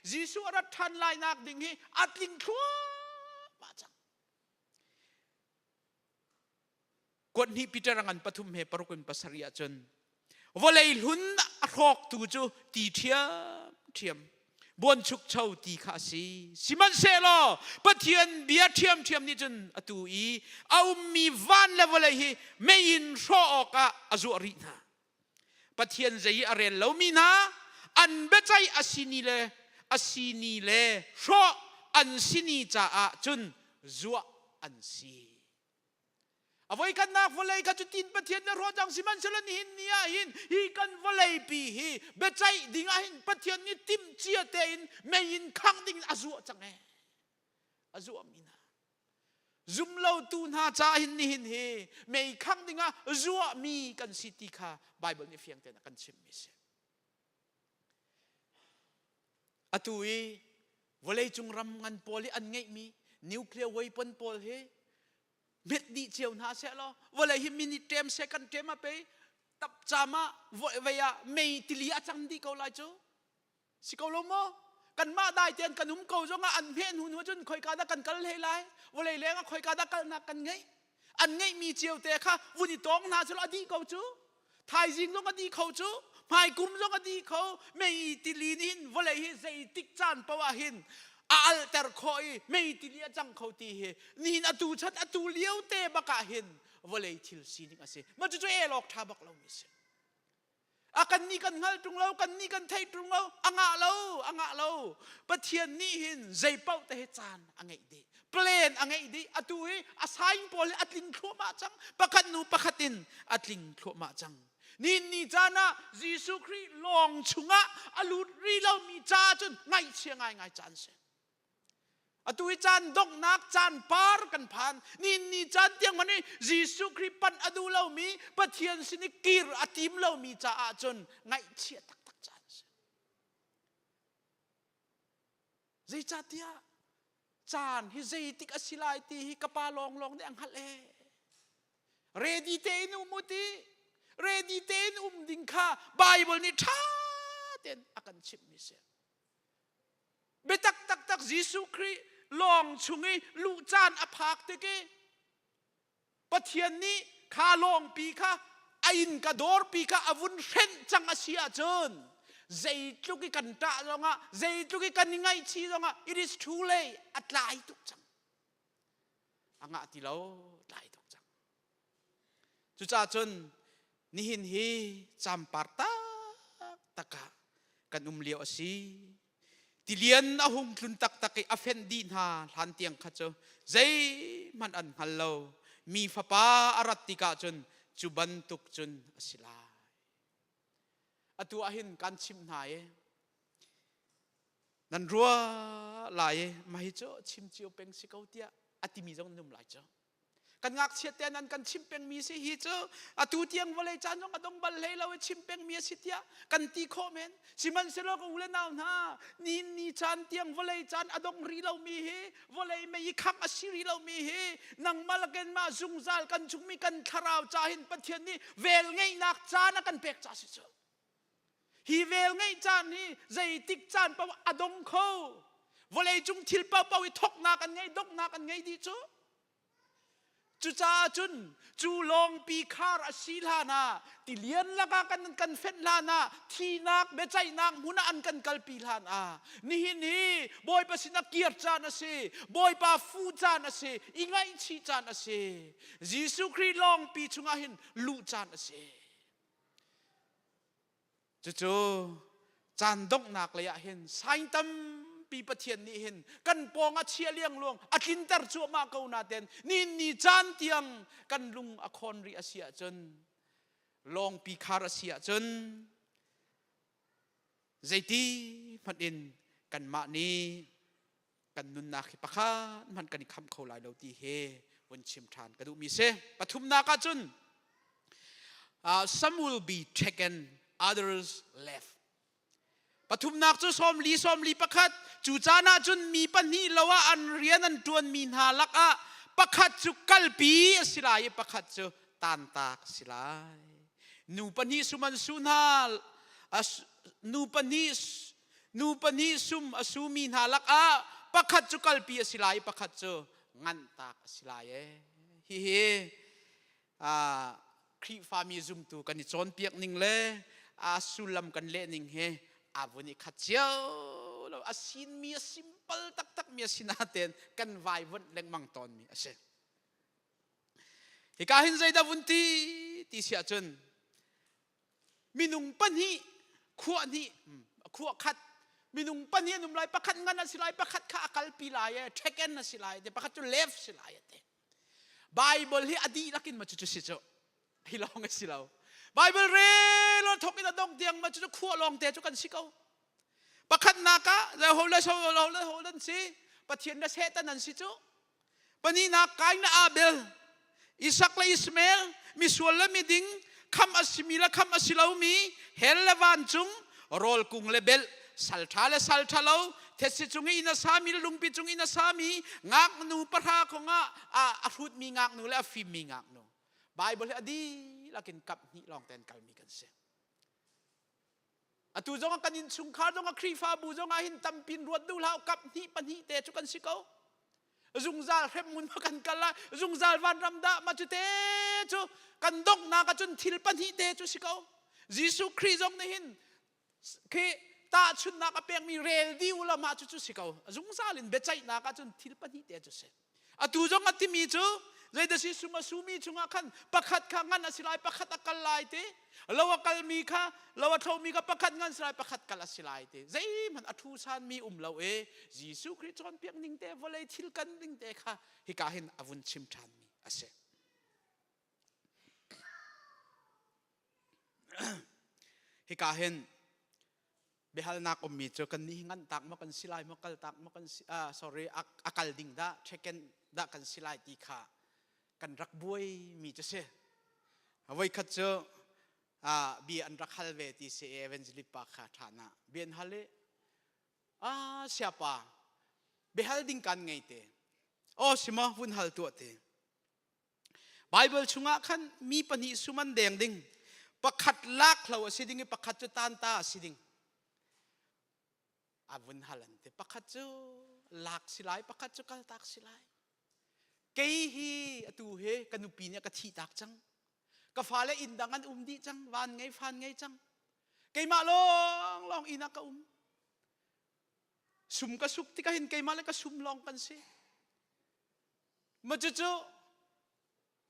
จิสุรัตทันลายนักดิ่งฮีอัดลิงทัวมาจังกวนนี้พิจารณาปฐุมเหปรุกุนปัสริยจนว่าเลยหุ่นรอกตูจูตีเทียมบนชุกเช่าตีขาสีสิมันเซโลปะเทียนเบียเทียมนี่จนอตูเอามีวันเลวเลยฮีไม่ยินโชอกะอจุรินาปะเทียนใจอเรนเรามีนะอันเบใจอาศินีเลโชอันศินีจ่าจนจัวอันซีเอาไว้กันนักวอลเลย์กันจุดตินปะเทียนในรอจังสิมันเชลนิหินนี่หินฮีกันวอลเลย์ปีฮีเบใจดิ่งหินปะเทียนนี่ติมเจียเตอินไม่ยินขังดิ่งอาจัวจังอาจัวมีนะซุมเราตูน่าจ่าหินนี่หินฮีไม่ขังดิ่งอาจัวมีกันสิติค่ะไบเบิลนี่เฟียงเตนะกันชิมมิเซอตุยวอลเลย์จุงรำงันโพลีอันไงมีนิวเคลียร์ไวปนโพลเฮเม็ดดีเจียวน่าเสียแล้วว่าเลยมินิเทมเซกันเทมมาไปตับจามาเวียไม่ติลีอาจังดีเขาไล่จูสิเขาลงมั้งกันมาได้เตียนกันหุ่มเขาจงอันเพี้ยนหุ่นหัวจนคอยการกันกันเลยไล่ว่าเลยเลี้ยงคอยการกันนักกันไงอันไงมีเจียวแต่ค่ะวันนี้ต้องน่าจะอดีเขาจูไทยจริงต้องอดีเขาจูพายกุมต้องอดีเขาไม่ติลีนินว่าเลยใจติกจานปะวะหินอัลเตอร์คอยไม่ติเลียจังเขาตีเฮนี่อตูชัดอตูเลี้ยวเตะบักเห็นว่าเลยทิลซีนิกาเซมันจะหลอกทาบักเราไม่เสียกันนี่กันฮัลตรงเรากันนี่กันไทยตรงเราอ่างเราปะเทียนนี่เห็นใจเป้าแต่จานอ่างไงดีเปลี่ยนอ่างไงดีอตูเฮอาศัยพอลอัดลิงโคมาจังประคัดนูประคัดินอัดลิงโคมาจังนี่จานะยิสุคริลองชุงะอลุรีเรามีจ้าจนไงเชียงไงจานเสอตุยจานดกนักจานปาร์กันผ่านนี่จานเตียงมันนี่ยิสุคริปันอดูเรามีปะเทียนสินิกิรอติมเรามีจ้าจนไงเชียตักจาน zai chatia chan hi zai tik asilai ti hi kapa long long de ang hal ready te nu muti ready te ding kha bible ni tha ten akan chim mi se betak tak tak jisu kri long chungi lu chan aphak te ke pathian ni kha long pi kha ain ka dor pi kha avun hren chang asia chon zai tluki kan ta longa zai tluki kan ngai chi longa it is too late atlai tuk chang anga ti lo lai tuk chang chu cha chon ni hin hi cham parta taka kan liao asi ti lian a hung tlun tak tak a fen din ha han tiang kha cho zai man an hallo mi fa pa aratika chon chu ban tuk chun asila atu ahin kan chim nai nan rua lai mai cho chim chiu peng sikau tia atimi jong num lai cho kan ngak chiat te nan kan chim peng mi si hi cho atu tiang volei chan jong adong bal lei lawe chim peng mi si tia kan ti khomen siman selo ko ule naw na ni chan tiang volei chan adong ri law mi he volei me i khak asiri law mi he nang malaken ma zungzal kan chungmi kan tharau chahin pathian ni vel ngei nak chan kan pek cha si cho hi vel ngei chan ni zai tik chan pa adong kho volei chung thil pa pa wi thok na kan ngei dok na kan ngei di cho chu cha chun chu long pi khar asilana ti lian laka kan fet lana thi nak be chai nak huna an kan kalpi lan a ni hin hi boy pasina kier chan ase boy pa fu chan ase ingai chi chan ase jisu christ long pi chunga hin lu chan ase chu chan dok nak le ya hin sain tam pi pathian ni hin kan pong a chia liang luang akin tar chu ma ko na ten ni chan tiang kan lung a khon ri asia chon long pi khar asia chon zaiti phatin kan ma ni kan nun na khi pakha man kan kham kho lai lo ti he won chim than ka du mi se pathum na ka chun some will be taken others left pathum nak chu som li pakhat chu chana chun mi pani lawa an rian an tuan min ha lak a pakhat chu kalpi asilai pakhat chu tan tak silai nu pani suman sunal nu pani sum asumi ha lak a pakhat chu kalpi asilai pakhat chu ngan tak asilai hi khri fami zum tu kan ni chon piak ning le sulam kan le ning he avuni khachiao lo asin mi simple tak mi sinaten kan vai vot leng mang ton mi ase hikahin zaida vunti ti sia chun minung pani khuwa ni khuwa khat minung pani num lai pakhat ngan asilai pakhat kha akal pilai theken asilai de pakhat chu left silai te bible hi adi lakin ma chu chu si cho hilong asilaw bible re lo thokin adong tiang ma chu khuwa long te chu kan sikau pakhat naka la holan si pathian na setan nan si chu pani na kai na abel isak la ismail mi suala mi ding kham asimila kham asilaw mi helawan chung rol kung lebel salthalo thesi chungi ina sami lungpi chungi ina sami ngak nu parha ko nga ahrut mi ngak nu la fim mi ngak nu bible adi lakin kap ni long ten kalmi kan se atu jong kanin sungkha jong khri fa bu jong hin tampin ruat du lau kap ni pani te chu kan sikau zungzal rem mun kan kala zungzal van ramda ma chu te chu kan dok na ka chun thil pani te chu sikau jisu khri jong ne hin ke ta chun na ka pek mi rel di ula ma chu sikau zungzalin bechai na ka chun thil pani te chu se atu jong atimi chu zaida si sumi chunga khan pakhat kha ngan asilai pakhat akal lai te lawa kal mi kha lawa thau mi ka pakhat ngan silai pakhat kal asilai te zai man athu san mi law jisu christ chon piak ning te volei thil kan ning te kha hikahin avun chim than mi ase hikahin behal na ko mi cho kan ni ngan tak ma kan silai ma kal tak ma kan akal ding da theken da kan silai ti kha kan rak buai mi che se awai khat cho bi an rak hal ve ti se evangelist pa kha thana ben hale siapa behal ding kan ngai te o sima vun hal tu te Bible chunga khan mi pani suman deng ding pakhat lak hlo asiding pakhat chu tan ta asiding avun halan te pakhat chu lak silai pakhat chu kal tak silai kei hi atu he kanupi nya ka thi tak chang ka phale indangan umdi chang wan ngai fan ngai chang kei ma long long ina ka sum ka suk ti ka hin kei ma le ka sum long kan se ma chu chu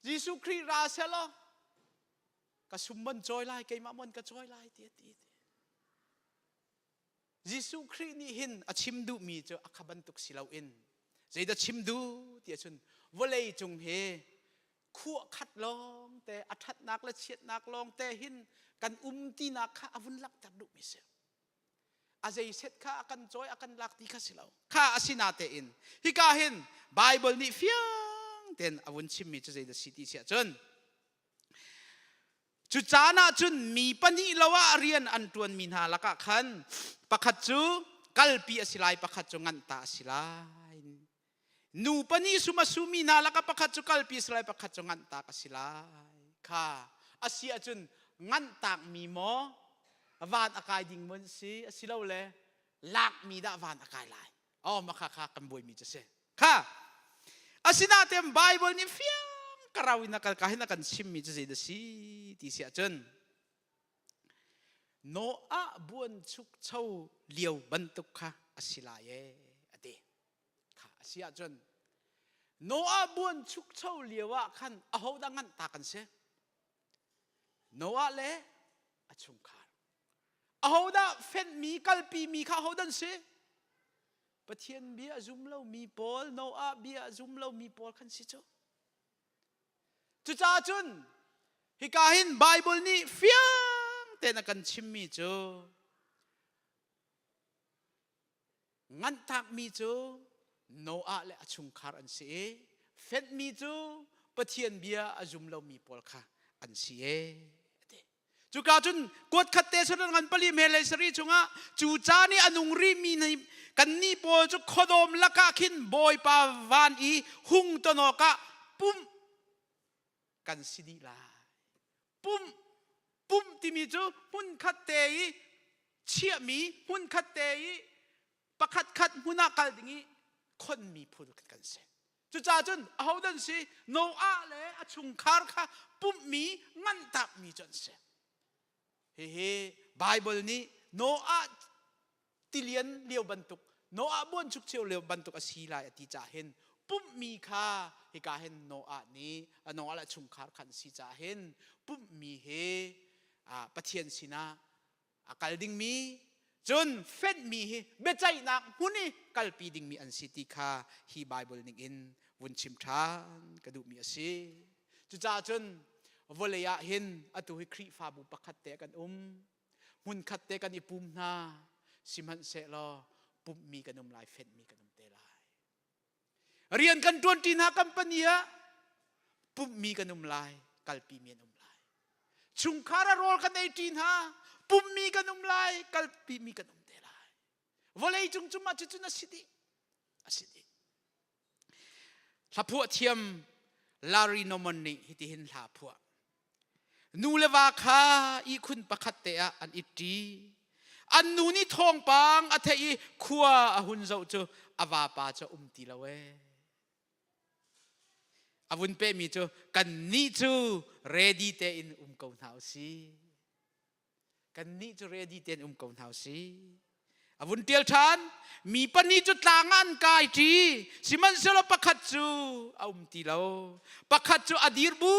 Jesus Christ ra selo ka sum man joy lai kei ma mon ka joy lai ti Jesus Christ ni hin achim du mi chu akhaban tuk silau in zeida chim du ti chun volei chung he khu khat long te athat nak la chiat nak long te hin kan ti nak kha avun lak tar du mi se azai set kha akan joy akan lak ti kha silau kha asina te in hi ka hin Bible ni fiang ten avun chim mi chu zeida city sia chun chu chana chun mi pani lawa rian an tuan min ha laka khan pakhat chu kalpi asilai pakhat chu ngan ta asilai nu pani suma sumi na laka pakhat chu kalpi asilai pakhat chu ngan ta asilai kha asia chun ngan tak mi mo van akai ding mon si asilo le lak mi da van akai lai makha kha kan boi mi se kha asina tem Bible ni fiang karawin nakal kahin akan simmi je da si ti sia chen Noa buan chuk chau liu bantuk kha asila ye ate kha asia chen Noa buan chuk chau liwa khan aho da ngan ta kan se Noa le achung khar aho da fen mi kalpi mi kha ho dan se pathian bia zum lo mi pol Noa bia zum lo mi pol khan si cho chu cha chun hi ka hin Bible ni fiang ten akan chimmi chu ngan tak mi chu Noa le achung khar an si fet mi chu pathian bia azum lo mi pol kha an si chu ka chun kot khatte chun ngan pali me le sari chunga chu cha ni anung ri mi nei kan ni pol chu khodom laka khin boy pa van I hung to no ka pum kan sidi la pum ti mi chu hun khat te I chia mi hun khat te I pakhat khat huna kal dingi khon mi phul kan se chu cha chun how dan si Noa le achung khar kha pum mi ngan tak mi chon se he Bible ni Noa tilian liu bantuk Noa bon chuk cheu liu bantuk asila ati cha hen pum mi kha hi ka hen Noa ni Noa la chung khar khan si cha hen pum mi he pathian sina akal ding mi chun fet mi he bechai nak huni kalpi ding mi an city kha hi Bible ning in wun chim than kadu mi ase chu cha chun voleya hin atu hi khri fa bu pakhat te kan mun khat te kan ipum na siman se lo pum mi kanum lai fet mi kanum te lai rian kan tuan tin ha company pum mi kanum lai kalpi mi kanum lai chung khara rol kan 18 ha pum mi kanum lai kalpi mi kanum te lai volei chung chuma chu na sidi asidi lapu thiam lari nomoni hiti hin lapu nu lewa kha I khun pakhat te an iti an nu ni thong pang athei khuwa ahun zo chu awa pa cha ti lawe avun pe mi chu kan ni chu ready te in ko nau si kan ni chu ready te in ko nau si avun tel than mi pani chu tlangan kai ti siman selo pakhat chu ti lo pakhat chu adir bu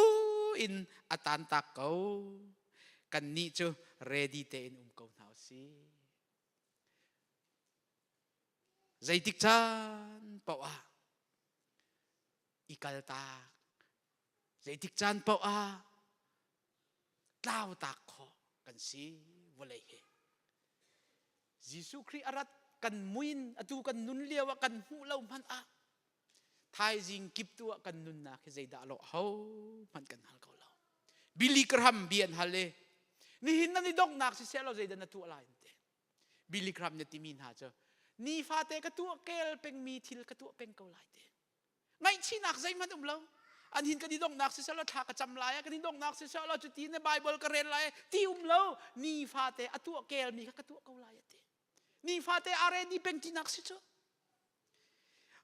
in atan tak ko kan ni chu ready te in ko nau si zaitik chan pawa ikal tak zaitik chan pawa tlaw tak kho kan si volei he Jesus Christ arat kan muin atu kan nun lewa kan hu lo man thai jing kip tu kan nun na ke zaida lo ho man kan hal ko lo Billy Graham bian hale ni hin na ni dok nak si selo zaida na tu ala inte Billy Graham ne timin ha cho ni fa te ka tu kel peng mi thil ka tu peng ko lai te ngai chi nak zai man lo an hin ka di dong nak se sa lo tha ka cham lai ka di dong nak se sa lo chu ti ne bible ka ren lai ti lo ni fa te atu kel mi ka tu ko lai te ni fa te are di peng ti nak se cho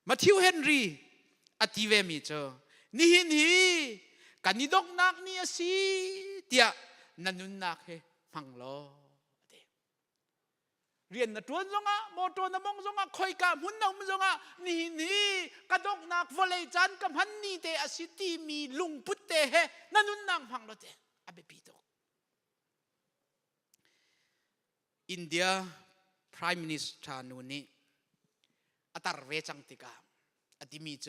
Matthew Henry ative mi cho ni hin hi ka ni dong nak ni si tia nanun nak he phang loเรียนนะตวนซงอ่ะมอตวนนะมองซงอ่ะคอยกะหุ่นนะมซงอ่ะนี่กระดกนักวอลเลย์จันกับหันนี่เตอสิตีมีลุงพุทเตเฮนั่นนุ่นนางพังโลเตอเบปีโตอินเดีย Prime Minister นูนี่อัตรเวจังติกาอติมีโจ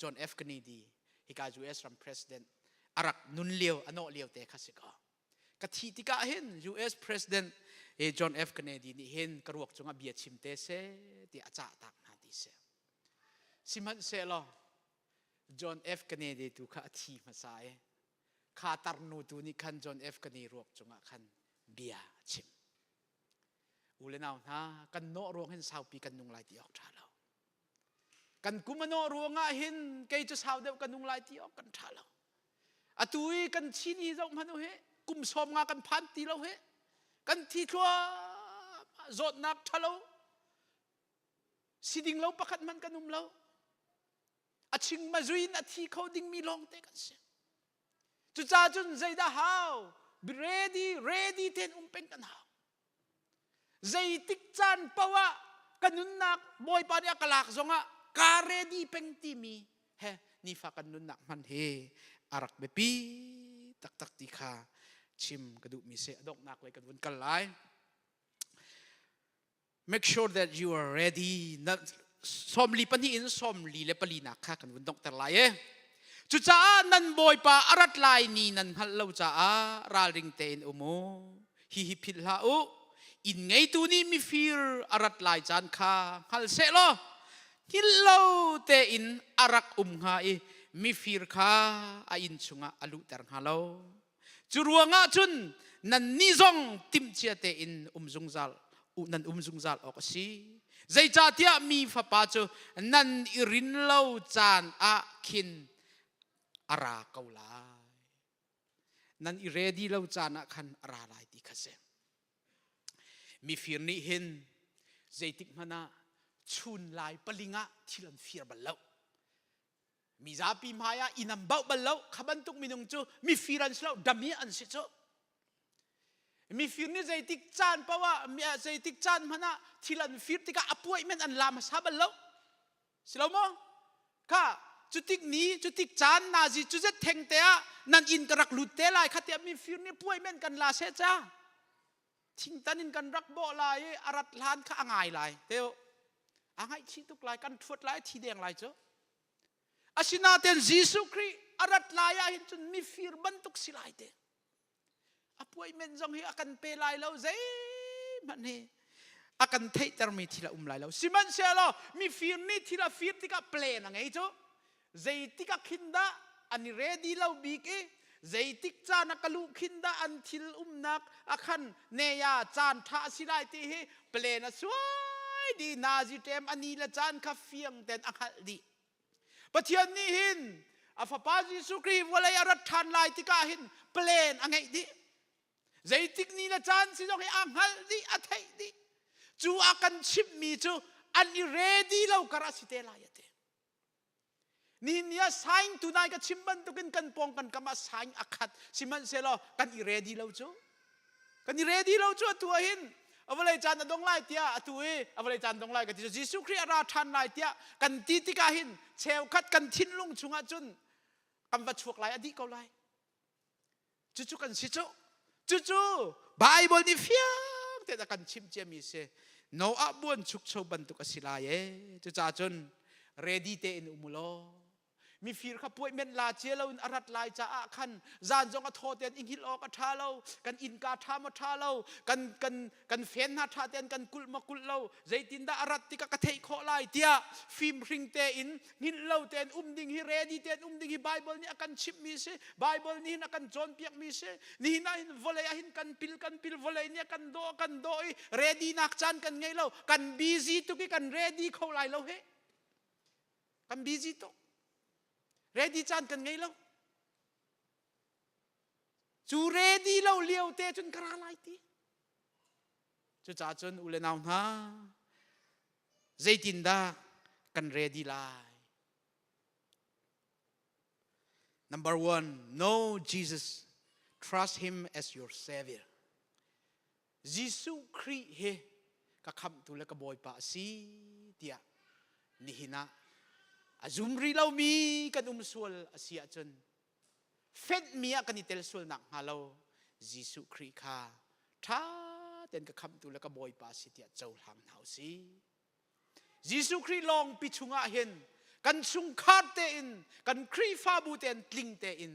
จอห์น F. Kennedy ฮิกา US from President อารักนุนเลียวอโนเลียวเตคัสิกากะทีติกาเห็น US President John F. Kennedy ni hen karuak chunga bia chimte se ti acha tak na ti se siman se lo John F. Kennedy tu kha thi ma sai kha tarnu tu ni khan John F. Kennedy ruak chunga khan bia chim ulenaw na kan no ruang hen sau pi kan nung lai ti ok tha lo kan kumano ruanga hen kay chu sau de kan nung lai ti ok kan tha lo atui kan chini jok manu he kum som nga kan phan ti lo heกันที่ทัวจดนักทะเลสิดิ่งเราประคัดมันกันนุ่มเราอาชิงมาจุยนาทีเขาดิ่งมีลองเตกันเสียจุจ้าจุนใจดาฮาวbe readyเทนเป็นกันฮาวใจติกจันปะวะกันนุ่นนักบอยปานี่กลากซงะการ ready เป็นที่มีเฮนี่ฝากกันนุ่นนักมันเฮอารักเบปีตักติคาชิมกระดูกมีเสดอกนักเลยกันวนกันไล make sure that you are ready นะสมลีปนีอินสมลีเลปลีนักค่ะกันวนดอกแต่ไลจุจ้านันบอยปาอารัดไลนี่นันฮัลโลจ้าราลิงเตนอุโมฮิฮิพิลลาอุอินไงตัวนี้มีฟีร์อารัดไลจานค่ะฮัลเซโลฮิลโลเตอินอารักฮาอิมีฟีร์ค่ะอินชุงะอลุตังฮัลโลจุรัวงะจุนนันนิซงติมเชียเตอินซุงซัลนันซุงซัลออกสิใจจ่าเตียมีฟ้าป้าจูนันอิรินเล่าจานอาคินอาราเกาลายนันอิเรดีเล่าจานอาคันอาราลายติคาเซมีฟิร์นี่เห็นใจติกมานะชุนลายปลิงะที่ลันฟิร์บัลเลามีซาปีมายาอินัมเบาบัลเลาขบันตุกมินงจูมีฟิรันสลาดัมมีอันสิจูมีฟิร์นี่ใจติกจานเพราะว่ามีใจติกจานมานะที่ลันฟิร์ติกาอป่วยมันอันลามาซาบัลเลาสิลาโมค่ะจุดติกนี้จุดติกจานนาจีจุดเจ็ดเทงเตะนันอินกรักลุดเตะลายขัดเตะมีฟิร์นี่ป่วยมันกันลาเสจ้าทิ้งตันอินกันรักบ่ลายอารัดลานข้าอ่างไงลายเดียวอ่างไงชี้ตุกลายกันทวดลายทีเดียงลายเจ้าอาศินาเตนยิสุคริอารัดลายหินจนมีฟิร์บันตุกสิลายเตะอป่วยมันจงเฮอากันเปลายแล้วเจ้มันเฮอากันเทตร์มีทีละลายแล้วสิมันเสียแล้วมีฟิร์นี่ทีละฟิร์ติกาเปลนังไงเจ้าใจติกาขินดาอันนี้เรดีแล้วบีกใจติกจานักลูกขินดาอันทิลนักอาคันเนียจานท่าสิลายเตะเฮเปลนะสวยดีนาจิเตมอันนี้ละจานคาเฟียงเต็นอาคัลดีปะเทียนนี่หินอาฟาปาจิสุครีวะเลยอารัดทันลายติกาหินเปลนอังไงดิใจติกนี่ละจานสิต้องให้อังฮัลดีอัฐิดิจูอากันชิบมีจูอันนี้เรดีแล้วกระสิเตลายเตนี่เนี่ยสายตุนายกับชิมบันตุกินกันปองกันกำมาสายอักขัดชิมันเสลอกันอีเรดีแล้วจูกันอีเรดีแล้วจูตัวหินเอาไว้จานดงไล่เตียตัวเอาไว้จานดงไล่กันที่ยิสุคริสต์ราชันไล่เตียกันตีติกาหินเชลคัดกันทิ้นลุงชุงอาจุนกำบัดชวกไล่อดีเขาไล่จุกันสิจุไบเบิลนี่เฟียงแต่กันชิมเจมีเสโนอาบุนชุกโชบันตุกสิลายจุจ้าจุนเรดีเตอินอุมุโล มีฟีร์ขป่วยเม็ดลาเจลาอินอารัดลายจะอาคันจานจงอโทเตียนอิงฮิลออกทาเรากันอินกาทามทาเรากันเฟนหาทาเตียนกันกุลมากุลเราใจตินดาอารัดติกะกะเทยขอลายเตียฟิมริงเตอินหินเราเตียนดิ่งฮิเรดีเตียนดิ่งฮิไบเบิลนี่อากันชิปมีเสไบเบิลนี่อากันจอนเปียกมีเสนี่นะหินวอลเลย์หินกันปิลวอลเลย์นี่กันโดเรดีนักจันกันไงเรากันบีซีตุกิกันเรดีเขาลายเราเฮกันบีซีตุready จานกันไงแล้วจู ready เราเลี้ยวเตจนกระไรตีจูจ่าจนอุเลนาวนะใจตินดากัน ready ไล number 1 know Jesus trust him as your savior ยิสุคริสต์เฮกะคำตุเลกะบอยปะซีเตียนี่หินะAzumri lau mi kan umsual asia chun fet mia kan itel sul nak halo Jesu Christ kha tha ten ka kham tu la ka boy pa si tia chau hang hau si Jesu Christ long pi chunga hen kan chung khat te in kan kri fa bu ten tling te in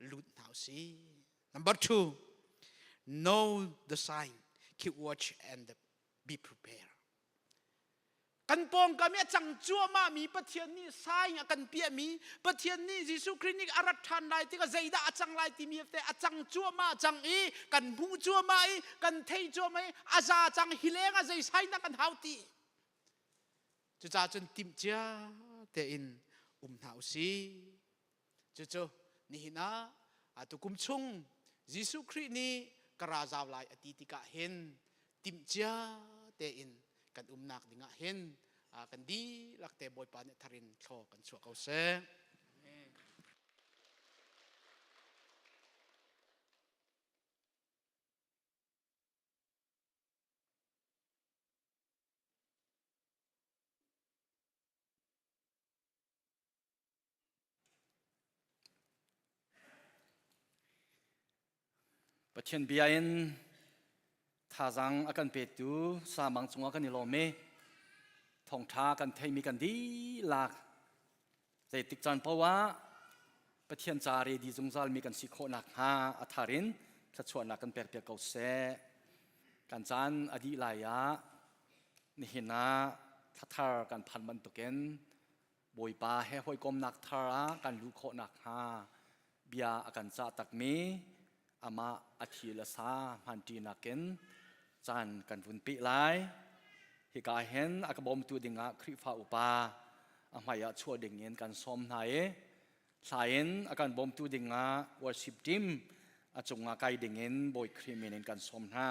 lut hau si number 2 know the sign keep watch and be preparedกันปองกะเมจังจัวมามีปะเทียนนี่สายกันเปียมีปะเทียนนี่ยิสุคริสต์นี่อารัฐานไลติกะใจดาจังไลติมีแต่จังจัวมาจังอีกันหูจัวมาอีกันเทจัวมาอาจาจังฮิเลงอะใจใส่นักกันเฮาติจุจาจนติมเจ้าแต่อินเฮาซีจุนี่นะอะตุกุมชุงยิสุคริสต์นี่กราจาวไลอติติกะเห็นติมเจ้าแต่อินกันนักdinga hen kan di lakte boy pa ne tharin tho kan chu kau se Pathian biain thazang akan petu samang chunga kan ilome thong tha kan thei mi kan di lak zai tik chan pawa pathian chari di jungzal mi kan sikho nak ha atharin thachona kan pek pek kau se kan chan adi laya ni hina thathar kan phan man token boi pa he hoi kom nak thara kan lu kho nak ha bia akan cha tak mi ama athila sa hanti naken chan kan vun pi lai hi ka hen akabom tu dinga khri fa upa amaya chua dingin kan som nai sain akan bom tu dinga worship team achunga kai dingin boy khri menen kan som na